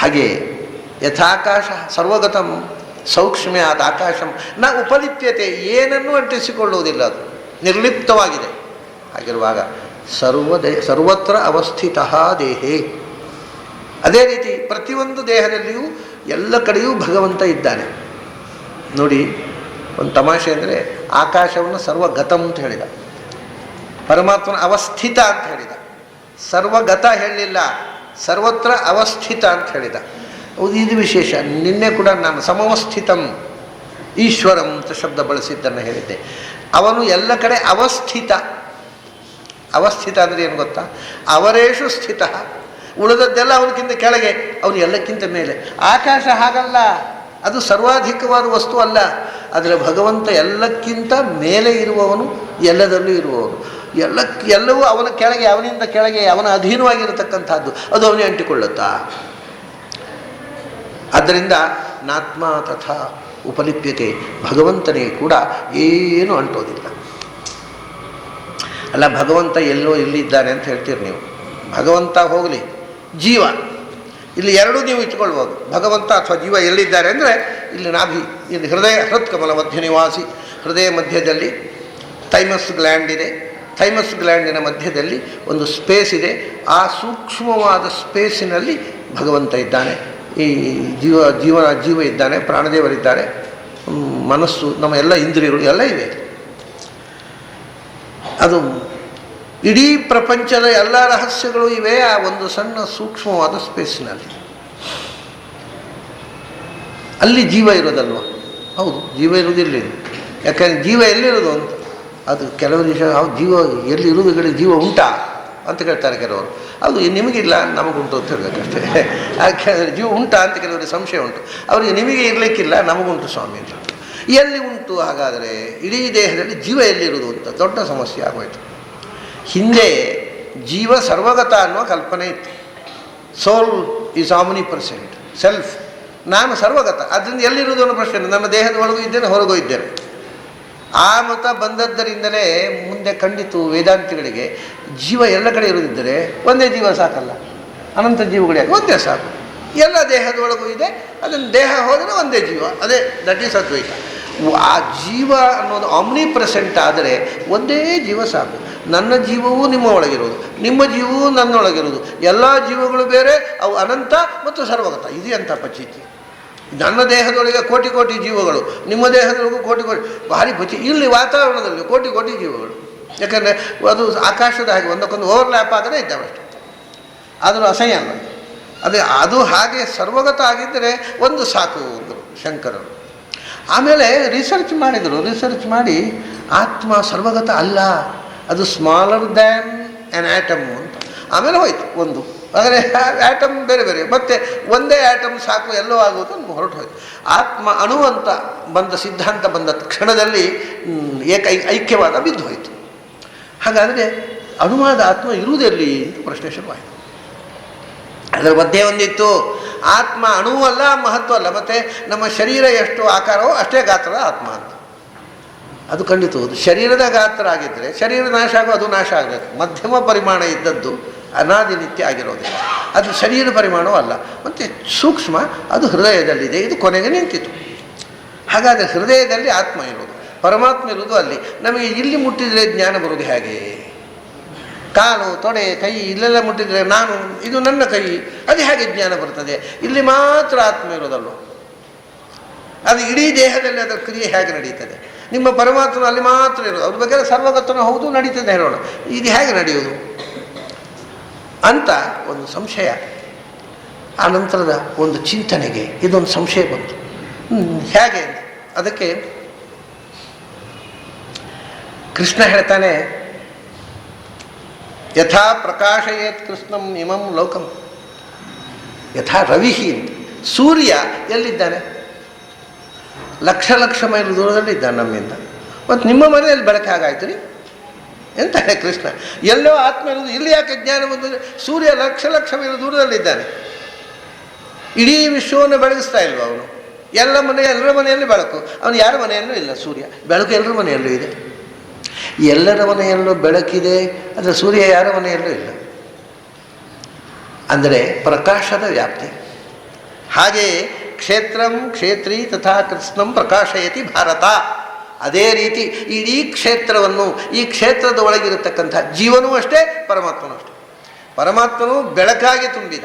ಹಾಗೆ ಯಥಾಕಾಶ ಸರ್ವಗತಂ ಸೌಕ್ಷ್ಮ್ಯಾತ್ ಆಕಾಶಂ ನ ಉಪಲಿಪ್ಯತೆ. ಏನನ್ನೂ ಅಂಟಿಸಿಕೊಳ್ಳುವುದಿಲ್ಲ, ಅದು ನಿರ್ಲಿಪ್ತವಾಗಿದೆ. ಹಾಗಿರುವಾಗ ಸರ್ವತ್ರ ಅವಸ್ಥಿತ ದೇಹೇ ಅದೇ ರೀತಿ ಪ್ರತಿಯೊಂದು ದೇಹದಲ್ಲಿಯೂ ಎಲ್ಲ ಕಡೆಯೂ ಭಗವಂತ ಇದ್ದಾನೆ. ನೋಡಿ, ಒಂದು ತಮಾಷೆ ಅಂದರೆ ಆಕಾಶವನ್ನು ಸರ್ವಗತಂ ಅಂತ ಹೇಳಿದ, ಪರಮಾತ್ಮನ ಅವಸ್ಥಿತ ಅಂತ ಹೇಳಿದ. ಸರ್ವಗತ ಹೇಳಲಿಲ್ಲ, ಸರ್ವತ್ರ ಅವಸ್ಥಿತ ಅಂತ ಹೇಳಿದ. ಇದು ವಿಶೇಷ. ನಿನ್ನೆ ಕೂಡ ನಾನು ಸಮವಸ್ಥಿತಂ ಈಶ್ವರಂ ಅಂತ ಶಬ್ದ ಬಳಸಿದ್ದನ್ನು ಹೇಳಿದ್ದೆ. ಅವನು ಎಲ್ಲ ಕಡೆ ಅವಸ್ಥಿತ. ಅವಸ್ಥಿತ ಅಂದರೆ ಏನು ಗೊತ್ತಾ? ಅವರೇಶು ಸ್ಥಿತ. ಉಳಿದದ್ದೆಲ್ಲ ಅವನಕ್ಕಿಂತ ಕೆಳಗೆ, ಅವನು ಎಲ್ಲಕ್ಕಿಂತ ಮೇಲೆ. ಆಕಾಶ ಹಾಗಲ್ಲ, ಅದು ಸರ್ವಾಧಿಕವಾದ ವಸ್ತು ಅಲ್ಲ. ಆದರೆ ಭಗವಂತ ಎಲ್ಲಕ್ಕಿಂತ ಮೇಲೆ ಇರುವವನು, ಎಲ್ಲದಲ್ಲೂ ಇರುವವನು. ಎಲ್ಲವೂ ಅವನ ಕೆಳಗೆ, ಅವನಿಂದ ಕೆಳಗೆ, ಅವನ ಅಧೀನವಾಗಿರತಕ್ಕಂಥದ್ದು. ಅದು ಅವನಿಗೆ ಅಂಟಿಕೊಳ್ಳುತ್ತಾ? ಆದ್ದರಿಂದ ನಾತ್ಮ ತಥಾ ಉಪಲಿಪ್ಯತೆ, ಭಗವಂತನಿಗೆ ಕೂಡ ಏನೂ ಅಂಟೋದಿಲ್ಲ. ಅಲ್ಲ, ಭಗವಂತ ಎಲ್ಲೋ ಇಲ್ಲಿದ್ದಾನೆ ಅಂತ ಹೇಳ್ತೀರಿ ನೀವು. ಭಗವಂತ ಹೋಗಲಿ, ಜೀವ ಇಲ್ಲಿ ಎರಡೂ ನೀವು ಇಟ್ಕೊಳ್ಬೋದು. ಭಗವಂತ ಅಥವಾ ಜೀವ ಎಲ್ಲಿದ್ದಾರೆ ಅಂದರೆ ಇಲ್ಲಿ ನಾಭಿ, ಇಲ್ಲಿ ಹೃತ್ಕಮಲ ಮಧ್ಯ ನಿವಾಸಿ. ಹೃದಯ ಮಧ್ಯದಲ್ಲಿ ಥೈಮಸ್ ಗ್ಲ್ಯಾಂಡ್ ಇದೆ. ಥೈಮಸ್ ಗ್ಲ್ಯಾಂಡಿನ ಮಧ್ಯದಲ್ಲಿ ಒಂದು ಸ್ಪೇಸ್ ಇದೆ. ಆ ಸೂಕ್ಷ್ಮವಾದ ಸ್ಪೇಸಿನಲ್ಲಿ ಭಗವಂತ ಇದ್ದಾನೆ. ಈ ಜೀವ ಇದ್ದಾನೆ, ಪ್ರಾಣದೇವರಿದ್ದಾರೆ, ಮನಸ್ಸು, ನಮ್ಮ ಎಲ್ಲ ಇಂದ್ರಿಯಗಳು ಎಲ್ಲ ಇವೆ. ಅದು ಇಡೀ ಪ್ರಪಂಚದ ಎಲ್ಲ ರಹಸ್ಯಗಳು ಇವೆ ಆ ಒಂದು ಸಣ್ಣ ಸೂಕ್ಷ್ಮವಾದ ಸ್ಪೇಸಿನಲ್ಲಿ. ಅಲ್ಲಿ ಜೀವ ಇರೋದಲ್ವ? ಹೌದು, ಜೀವ ಇರೋದಿಲ್ಲ. ಯಾಕಂದರೆ ಜೀವ ಎಲ್ಲಿರೋದು ಅಂತ ಅದು ಕೆಲವರು ಜೀವ ಎಲ್ಲಿರುವುದು ಈ ಕಡೆ ಜೀವ ಉಂಟಾ ಅಂತ ಕೇಳ್ತಾರೆ ಕೆಲವರು. ಅದು ನಿಮಗಿಲ್ಲ, ನಮಗುಂಟು ಅಂತ ಹೇಳಬೇಕಷ್ಟೇ. ಯಾಕೆಂದರೆ ಜೀವ ಉಂಟಾ ಅಂತ ಕೆಲವರಿಗೆ ಸಂಶಯ ಉಂಟು. ಅವರಿಗೆ ನಿಮಗೆ ಇರಲಿಕ್ಕಿಲ್ಲ, ನಮಗುಂಟು ಸ್ವಾಮಿ ಅಂತ. ಎಲ್ಲಿ ಉಂಟು ಹಾಗಾದರೆ? ಇಡೀ ದೇಹದಲ್ಲಿ ಜೀವ ಎಲ್ಲಿರುವುದು ಅಂತ ದೊಡ್ಡ ಸಮಸ್ಯೆ ಆಗೋಯ್ತು. ಹಿಂದೆ ಜೀವ ಸರ್ವಗತ ಅನ್ನುವ ಕಲ್ಪನೆ ಇತ್ತು. ಸೋಲ್ ಈಸ್ ಆಮ್ನಿಪ್ರೆಸೆಂಟ್, ಸೆಲ್ಫ್, ನಾನು ಸರ್ವಗತ. ಅದರಿಂದ ಎಲ್ಲಿರುವುದು ಅನ್ನೋ ಪ್ರಶ್ನೆ. ನನ್ನ ದೇಹದ ಒಳಗೂ ಇದ್ದೇನೆ, ಹೊರಗೂ ಇದ್ದೇನೆ. ಆ ಮತ ಬಂದದ್ದರಿಂದಲೇ ಮುಂದೆ ಖಂಡಿತು ವೇದಾಂತಿಗಳಿಗೆ ಜೀವ ಎಲ್ಲ ಕಡೆ ಇರುವುದಿದ್ದರೆ ಒಂದೇ ಜೀವ ಸಾಕಲ್ಲ, ಅನಂತ ಜೀವಗಳೇ ಒಂದೇ ಸಾಕು. ಎಲ್ಲ ದೇಹದೊಳಗೂ ಇದೆ, ಅದನ್ನು ದೇಹ ಹೋದರೆ ಒಂದೇ ಜೀವ, ಅದೇ ದಟ್ ಈಸ್ ಅದ್ವೈತ. ಆ ಜೀವ ಅನ್ನೋದು ಆಮ್ನಿ ಪ್ರೆಸೆಂಟ್ ಆದರೆ ಒಂದೇ ಜೀವ ಸಾಕು. ನನ್ನ ಜೀವವೂ ನಿಮ್ಮ ಒಳಗಿರೋದು, ನಿಮ್ಮ ಜೀವವೂ ನನ್ನೊಳಗಿರೋದು. ಎಲ್ಲ ಜೀವಗಳು ಬೇರೆ, ಅವು ಅನಂತ ಮತ್ತು ಸರ್ವಗತ. ಇದು ಎಂಥ ಪಚಿತಿ! ನನ್ನ ದೇಹದೊಳಗೆ ಕೋಟಿ ಕೋಟಿ ಜೀವಗಳು, ನಿಮ್ಮ ದೇಹದೊಳಗೂ ಕೋಟಿ ಕೋಟಿ, ಭಾರಿ ಪಚಿ. ಇಲ್ಲಿ ವಾತಾವರಣದಲ್ಲಿ ಕೋಟಿ ಕೋಟಿ ಜೀವಗಳು. ಯಾಕಂದರೆ ಅದು ಆಕಾಶದ ಹಾಗೆ ಒಂದಕ್ಕೊಂದು ಓವರ್ಲ್ಯಾಪ್ ಆಗದೇ ಇದ್ದಾವಷ್ಟೆ. ಆದರೂ ಅಸಹ್ಯ ಅಲ್ಲ ಅದು ಹಾಗೆ ಸರ್ವಗತ ಆಗಿದ್ದರೆ ಒಂದು ಸಾಕು ಅಂದರು ಶಂಕರರು. ಆಮೇಲೆ ರಿಸರ್ಚ್ ರಿಸರ್ಚ್ ಮಾಡಿ ಆತ್ಮ ಸರ್ವಗತ ಅಲ್ಲ, ಅದು ಸ್ಮಾಲರ್ ದ್ಯಾನ್ ಆ್ಯನ್ ಆ್ಯಟಮ್ ಅಂತ. ಆಮೇಲೆ ಹೋಯ್ತು ಒಂದು. ಆದರೆ ಆ್ಯಟಮ್ ಬೇರೆ ಬೇರೆ, ಮತ್ತು ಒಂದೇ ಆ್ಯಟಮ್ ಸಾಕು ಎಲ್ಲೋ ಆಗೋದು ಹೊರಟು ಹೋಯ್ತು. ಆತ್ಮ ಅಣು ಅಂತ ಬಂದ ಸಿದ್ಧಾಂತ ಬಂದ ಕ್ಷಣದಲ್ಲಿ ಐಕ್ಯವಾದ ಬಿದ್ದು ಹೋಯಿತು. ಹಾಗಾದರೆ ಅಣುವಾದ ಆತ್ಮ ಇರುವುದೆಲ್ಲಿ ಅಂತ ಪ್ರಶ್ನೆ ಶುರುವಾಯಿತು. ಅದರ ಮಧ್ಯೆ ಒಂದಿತ್ತು, ಆತ್ಮ ಅಣುವೂ ಅಲ್ಲ, ಮಹತ್ವ ಅಲ್ಲ, ಮತ್ತು ನಮ್ಮ ಶರೀರ ಎಷ್ಟು ಆಕಾರವೋ ಅಷ್ಟೇ ಗಾತ್ರದ ಆತ್ಮ ಅಂತ. ಅದು ಖಂಡಿತ ಹೌದು. ಶರೀರದ ಗಾತ್ರ ಆಗಿದ್ದರೆ ಶರೀರ ನಾಶ ಆಗೋ, ಅದು ನಾಶ ಆಗಬೇಕು. ಮಧ್ಯಮ ಪರಿಮಾಣ ಇದ್ದದ್ದು ಅನಾದಿ ನಿತ್ಯ ಆಗಿರೋದಿಲ್ಲ. ಅದು ಶರೀರ ಪರಿಮಾಣವೂ ಅಲ್ಲ, ಮತ್ತು ಸೂಕ್ಷ್ಮ, ಅದು ಹೃದಯದಲ್ಲಿದೆ. ಇದು ಕೊನೆಗೆ ನಿಂತಿತು. ಹಾಗಾದರೆ ಹೃದಯದಲ್ಲಿ ಆತ್ಮ ಇರೋದು, ಪರಮಾತ್ಮ ಇರೋದು ಅಲ್ಲಿ. ನಮಗೆ ಇಲ್ಲಿ ಮುಟ್ಟಿದರೆ ಜ್ಞಾನ ಬರೋದು ಹೇಗೆ? ಕಾಲು, ತೊಡೆ, ಕೈ ಇಲ್ಲೆಲ್ಲ ಮುಟ್ಟಿದರೆ ನಾನು, ಇದು ನನ್ನ ಕೈ, ಅದು ಹೇಗೆ ಜ್ಞಾನ ಬರ್ತದೆ? ಇಲ್ಲಿ ಮಾತ್ರ ಆತ್ಮ ಇರೋದಲ್ವ? ಅದು ಇಡೀ ದೇಹದಲ್ಲಿ ಅದರ ಕ್ರಿಯೆ ಹೇಗೆ ನಡೀತದೆ? ನಿಮ್ಮ ಪರಮಾತ್ಮ ಅಲ್ಲಿ ಮಾತ್ರ ಇರೋದು. ಅವ್ರ ಬಗ್ಗೆ ಸರ್ವಗತನೂ ಹೌದು, ನಡೀತದೆ ಹೇಳೋಣ. ಇದು ಹೇಗೆ ನಡೆಯೋದು ಅಂತ ಒಂದು ಸಂಶಯ. ಆ ನಂತರದ ಒಂದು ಚಿಂತನೆಗೆ ಇದೊಂದು ಸಂಶಯ ಬಂತು. ಹೇಗೆ? ಅದಕ್ಕೆ ಕೃಷ್ಣ ಹೇಳ್ತಾನೆ, ಯಥಾ ಪ್ರಕಾಶಯೇತ್ ಕೃಷ್ಣಂ ಇಮಂ ಲೋಕಂ ಯಥಾ ರವಿಹಿ ಅಂತ. ಸೂರ್ಯ ಎಲ್ಲಿದ್ದಾನೆ? ಲಕ್ಷ ಲಕ್ಷ ಮೈಲು ದೂರದಲ್ಲಿದ್ದಾನೆ ನಮ್ಮಿಂದ. ಮತ್ತು ನಿಮ್ಮ ಮನೆಯಲ್ಲಿ ಬೆಳಕು ಹಾಗಾಯ್ತು ರೀ ಎಂತಾನೆ ಕೃಷ್ಣ. ಎಲ್ಲೋ ಆತ್ಮ ಇರುವುದು, ಇಲ್ಲಿ ಯಾಕೆ ಜ್ಞಾನ ಬಂದರೆ? ಸೂರ್ಯ ಲಕ್ಷ ಲಕ್ಷ ಮೈಲು ದೂರದಲ್ಲಿದ್ದಾನೆ, ಇಡೀ ವಿಶ್ವವನ್ನು ಬೆಳಗಿಸ್ತಾ ಇಲ್ವ ಅವನು? ಎಲ್ಲರ ಮನೆಯಲ್ಲಿ ಬೆಳಕು, ಅವನು ಯಾರ ಮನೆಯಲ್ಲೂ ಇಲ್ಲ. ಸೂರ್ಯ ಬೆಳಕು ಎಲ್ಲರ ಮನೆಯಲ್ಲೂ ಇದೆ. ಎಲ್ಲರ ಮನೆಯಲ್ಲೂ ಬೆಳಕಿದೆ, ಆದರೆ ಸೂರ್ಯ ಯಾರ ಮನೆಯಲ್ಲೂ ಇಲ್ಲ. ಅಂದರೆ ಪ್ರಕಾಶದ ವ್ಯಾಪ್ತಿ. ಹಾಗೆಯೇ ಕ್ಷೇತ್ರಂ ಕ್ಷೇತ್ರಿ ತಥಾ ಕೃಷ್ಣಂ ಪ್ರಕಾಶಯತಿ ಭಾರತ. ಅದೇ ರೀತಿ ಇಡೀ ಕ್ಷೇತ್ರವನ್ನು, ಈ ಕ್ಷೇತ್ರದ ಒಳಗಿರತಕ್ಕಂಥ ಜೀವನೂ ಅಷ್ಟೇ, ಪರಮಾತ್ಮನೂ ಅಷ್ಟೇ. ಪರಮಾತ್ಮನು ಬೆಳಕಾಗಿ ತುಂಬಿದ,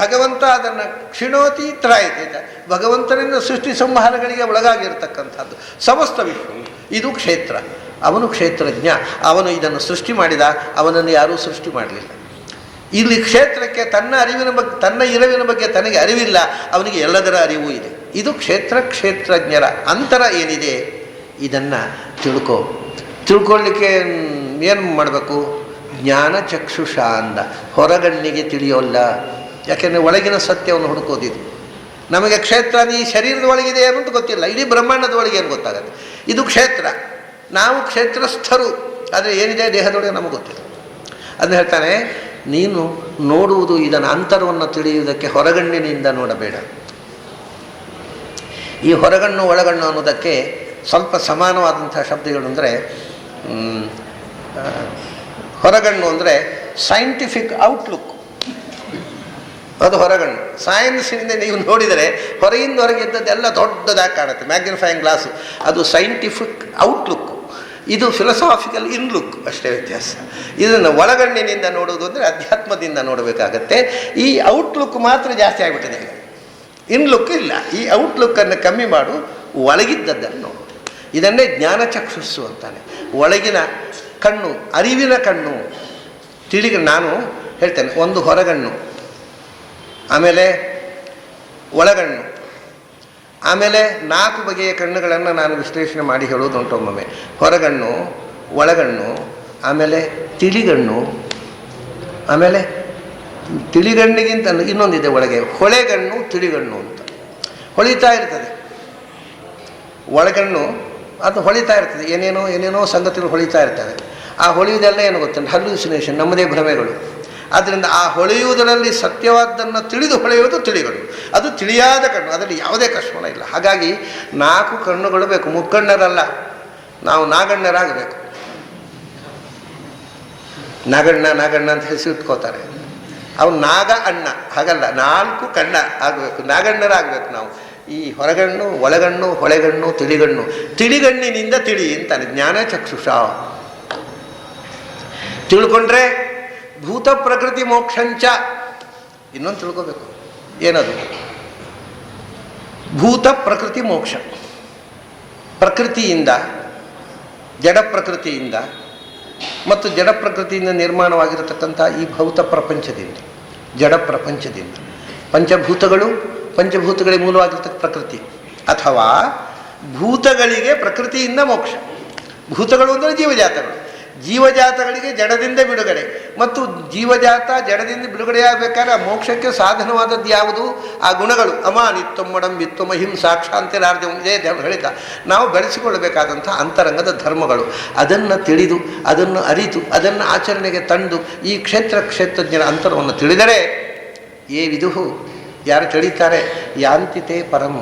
ಭಗವಂತ ಅದನ್ನು ಕ್ಷಿಣೋತಿ ತ್ರಾಯತಿ. ಭಗವಂತನಿಂದ ಸೃಷ್ಟಿ ಸಂಹಾರಗಳಿಗೆ ಒಳಗಾಗಿರ್ತಕ್ಕಂಥದ್ದು ಸಮಸ್ತ ವಿಶ್ವ. ಇದು ಕ್ಷೇತ್ರ. ಅವನು ಕ್ಷೇತ್ರಜ್ಞ. ಅವನು ಇದನ್ನು ಸೃಷ್ಟಿ ಮಾಡಿದ. ಅವನನ್ನು ಯಾರೂ ಸೃಷ್ಟಿ ಮಾಡಲಿಲ್ಲ. ಇಲ್ಲಿ ಕ್ಷೇತ್ರಕ್ಕೆ ತನ್ನ ಅರಿವಿನ ಬಗ್ಗೆ, ತನ್ನ ಇರವಿನ ಬಗ್ಗೆ ತನಗೆ ಅರಿವಿಲ್ಲ. ಅವನಿಗೆ ಎಲ್ಲದರ ಅರಿವು ಇದೆ. ಇದು ಕ್ಷೇತ್ರಜ್ಞರ ಅಂತರ ಏನಿದೆ ಇದನ್ನು ತಿಳ್ಕೊಳ್ಳಿಕ್ಕೆ ಏನು ಮಾಡಬೇಕು? ಜ್ಞಾನ ಚಕ್ಷುಷ ಅಂದ. ಹೊರಗಣ್ಣಿಗೆ ತಿಳಿಯೋಲ್ಲ. ಯಾಕೆಂದರೆ ಒಳಗಿನ ಸತ್ಯವನ್ನು ಹುಡುಕೋದಿದೆ. ನಮಗೆ ಕ್ಷೇತ್ರ ಈ ಶರೀರದ ಒಳಗಿದೆ ಅನ್ನೋದು ಗೊತ್ತಿಲ್ಲ. ಇಡೀ ಬ್ರಹ್ಮಾಂಡದ ಒಳಗೆ ಏನು ಗೊತ್ತಾಗುತ್ತೆ? ಇದು ಕ್ಷೇತ್ರ. ನಾವು ಕ್ಷೇತ್ರಸ್ಥರು. ಆದರೆ ಏನಿದೆ ದೇಹದೊಳಗೆ ನಮಗೆ ಗೊತ್ತಿಲ್ಲ. ಅದನ್ನು ಹೇಳ್ತಾನೆ, ನೀನು ನೋಡುವುದು ಇದನ್ನು ಅಂತರವನ್ನು ತಿಳಿಯುವುದಕ್ಕೆ ಹೊರಗಣ್ಣಿನಿಂದ ನೋಡಬೇಡ. ಈ ಹೊರಗಣ್ಣು ಒಳಗಣ್ಣು ಅನ್ನೋದಕ್ಕೆ ಸ್ವಲ್ಪ ಸಮಾನವಾದಂಥ ಶಬ್ದಗಳು ಅಂದರೆ, ಹೊರಗಣ್ಣು ಅಂದರೆ ಸೈಂಟಿಫಿಕ್ ಔಟ್ಲುಕ್, ಅದು ಹೊರಗಣ್ಣು. ಸೈನ್ಸಿನಿಂದ ನೀವು ನೋಡಿದರೆ ಹೊರಗಿಂದ ಹೊರಗೆ ಇದ್ದದ್ದೆಲ್ಲ ದೊಡ್ಡದಾಗಿ ಕಾಣುತ್ತೆ, ಮ್ಯಾಗ್ನಿಫೈಯಿಂಗ್ ಗ್ಲಾಸು. ಅದು ಸೈಂಟಿಫಿಕ್ ಔಟ್ಲುಕ್ಕು. ಇದು ಫಿಲಸಾಫಿಕಲ್ ಇನ್ಲುಕ್, ಅಷ್ಟೇ ವ್ಯತ್ಯಾಸ. ಇದನ್ನು ಒಳಗಣ್ಣಿನಿಂದ ನೋಡುವುದು ಅಂದರೆ ಅಧ್ಯಾತ್ಮದಿಂದ ನೋಡಬೇಕಾಗತ್ತೆ. ಈ ಔಟ್ಲುಕ್ ಮಾತ್ರ ಜಾಸ್ತಿ ಆಗಿಬಿಟ್ಟಿದೆ ಈಗ. ಇನ್ಲುಕ್ ಇಲ್ಲ. ಈ ಔಟ್ಲುಕ್ಕನ್ನು ಕಮ್ಮಿ ಮಾಡು, ಒಳಗಿದ್ದದ್ದನ್ನು ನೋಡು. ಇದನ್ನೇ ಜ್ಞಾನಚಕ್ಷುಸ್ಸು ಅಂತಾನೆ. ಒಳಗಿನ ಕಣ್ಣು, ಅರಿವಿನ ಕಣ್ಣು, ನಾನು ಹೇಳ್ತೇನೆ, ಒಂದು ಹೊರಗಣ್ಣು, ಆಮೇಲೆ ಒಳಗಣ್ಣು, ಆಮೇಲೆ 4 ಬಗೆಯ ಕಣ್ಣುಗಳನ್ನು ನಾನು ವಿಶ್ಲೇಷಣೆ ಮಾಡಿ ಹೇಳೋದುಂಟು ಒಮ್ಮೊಮ್ಮೆ. ಹೊರಗಣ್ಣು, ಒಳಗಣ್ಣು, ಆಮೇಲೆ ತಿಳಿಗಣ್ಣು, ಆಮೇಲೆ ತಿಳಿಗಣ್ಣಿಗಿಂತ ಇನ್ನೊಂದಿದೆ ಒಳಗೆ, ಹೊಳೆಗಣ್ಣು, ತಿಳಿಗಣ್ಣು ಅಂತ. ಹೊಳಿತಾ ಇರ್ತದೆ ಒಳಗಣ್ಣು, ಅದು ಹೊಳಿತಾ ಇರ್ತದೆ. ಏನೇನೋ ಸಂಗತಿಗಳು ಹೊಳಿತಾ ಇರ್ತವೆ. ಆ ಹೊಳೆಯುವುದೆಲ್ಲ ಏನು ಗೊತ್ತುಂಟು? ಹಲ್ಯೂಸಿನೇಷನ್, ನಮ್ಮದೇ ಭ್ರಮೆಗಳು. ಆದ್ದರಿಂದ ಆ ಹೊಳೆಯುವುದರಲ್ಲಿ ಸತ್ಯವಾದ್ದನ್ನು ತಿಳಿದು ಹೊಳೆಯುವುದು ತಿಳಿಗಳು. ಅದು ತಿಳಿಯಾದ ಕಣ್ಣು, ಅದರಲ್ಲಿ ಯಾವುದೇ ಕಷ್ಟಣ ಇಲ್ಲ. ಹಾಗಾಗಿ 4 ಕಣ್ಣುಗಳು ಬೇಕು. ಮುಕ್ಕಣ್ಣರಲ್ಲ, ನಾವು ನಾಗಣ್ಣರಾಗಬೇಕು. ನಾಗಣ್ಣ ಅಂತ ಹೆಸರು ಇಟ್ಕೋತಾರೆ. ಅವ್ನು ನಾಗ ಅಣ್ಣ, ಹಾಗಲ್ಲ, 4 ಕಣ್ಣ ಆಗಬೇಕು, ನಾಗಣ್ಣರಾಗಬೇಕು ನಾವು. ಈ ಹೊರಗಣ್ಣು, ಒಳಗಣ್ಣು, ಹೊಳೆಗಣ್ಣು, ತಿಳಿಗಣ್ಣು. ತಿಳಿಗಣ್ಣಿನಿಂದ ತಿಳಿ ಅಂತಾನೆ ಜ್ಞಾನ ಚಕ್ಷುಷ. ತಿಳ್ಕೊಂಡ್ರೆ ಭೂತ ಪ್ರಕೃತಿ ಮೋಕ್ಷಂಚ. ಇನ್ನೊಂದು ತಿಳ್ಕೋಬೇಕು, ಏನದು? ಭೂತ ಪ್ರಕೃತಿ ಮೋಕ್ಷ. ಪ್ರಕೃತಿಯಿಂದ, ಜಡ ಪ್ರಕೃತಿಯಿಂದ ಮತ್ತು ಜಡ ಪ್ರಕೃತಿಯಿಂದ ನಿರ್ಮಾಣವಾಗಿರತಕ್ಕಂಥ ಈ ಭೌತ ಪ್ರಪಂಚದಿಂದ, ಜಡ ಪ್ರಪಂಚದಿಂದ, ಪಂಚಭೂತಗಳಿಗೆ ಮೂಲವಾಗಿರ್ತಕ್ಕ ಪ್ರಕೃತಿ, ಅಥವಾ ಭೂತಗಳಿಗೆ ಪ್ರಕೃತಿಯಿಂದ ಮೋಕ್ಷ. ಭೂತಗಳು ಅಂದರೆ ಜೀವಜಾತಗಳು. ಜೀವಜಾತಗಳಿಗೆ ಜಡದಿಂದ ಬಿಡುಗಡೆ. ಮತ್ತು ಜೀವಜಾತ ಜಡದಿಂದ ಬಿಡುಗಡೆಯಾಗಬೇಕಾದ್ರೆ ಮೋಕ್ಷಕ್ಕೆ ಸಾಧನವಾದದ್ದು ಯಾವುದು? ಆ ಗುಣಗಳು. ಅಮಾನಿತ್ವಂ ವಿತ್ವಂ ಅಹಿಂಸಾ ಕ್ಷಾಂತಿರಾರ್ಜಂ, ಇದೇ ಹೇಳಿದ. ನಾವು ಬೆಳೆಸಿಕೊಳ್ಳಬೇಕಾದಂಥ ಅಂತರಂಗದ ಧರ್ಮಗಳು. ಅದನ್ನು ತಿಳಿದು, ಅದನ್ನು ಅರಿತು, ಅದನ್ನು ಆಚರಣೆಗೆ ತಂದು ಈ ಕ್ಷೇತ್ರಜ್ಞರ ಅಂತರವನ್ನು ತಿಳಿದರೆ ವಿದುಹು, ಯಾರು ತಿಳಿತಾರೆ, ಯಾಂತಿತೆ ಪರಂ,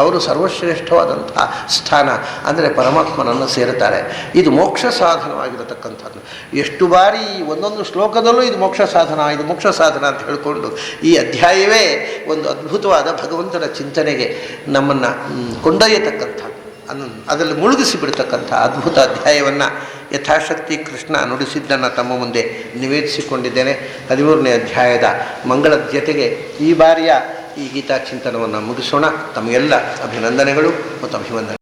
ಅವರು ಸರ್ವಶ್ರೇಷ್ಠವಾದಂಥ ಸ್ಥಾನ ಅಂದರೆ ಪರಮಾತ್ಮನನ್ನು ಸೇರುತ್ತಾರೆ. ಇದು ಮೋಕ್ಷ ಸಾಧನವಾಗಿರತಕ್ಕಂಥದ್ದು. ಎಷ್ಟು ಬಾರಿ ಒಂದೊಂದು ಶ್ಲೋಕದಲ್ಲೂ ಇದು ಮೋಕ್ಷ ಸಾಧನ ಅಂತ ಹೇಳಿಕೊಂಡು ಈ ಅಧ್ಯಾಯವೇ ಒಂದು ಅದ್ಭುತವಾದ ಭಗವಂತನ ಚಿಂತನೆಗೆ ನಮ್ಮನ್ನು ಕೊಂಡೊಯ್ಯತಕ್ಕಂಥದ್ದು, ಅದರಲ್ಲಿ ಮುಳುಗಿಸಿ ಬಿಡ್ತಕ್ಕಂಥ ಅದ್ಭುತ ಅಧ್ಯಾಯವನ್ನು ಯಥಾಶಕ್ತಿ ಕೃಷ್ಣ ನುಡಿಸಿದ್ದನ್ನು ತಮ್ಮ ಮುಂದೆ ನಿವೇದಿಸಿಕೊಂಡಿದ್ದೇನೆ. 13ನೇ ಅಧ್ಯಾಯದ ಮಂಗಳದ ಜೊತೆಗೆ ಈ ಬಾರಿಯ ಈ ಗೀತಾ ಚಿಂತನವನ್ನು ಮುಗಿಸೋಣ. ತಮಗೆಲ್ಲ ಅಭಿನಂದನೆಗಳು ಮತ್ತು ಅಭಿವಂದನೆ.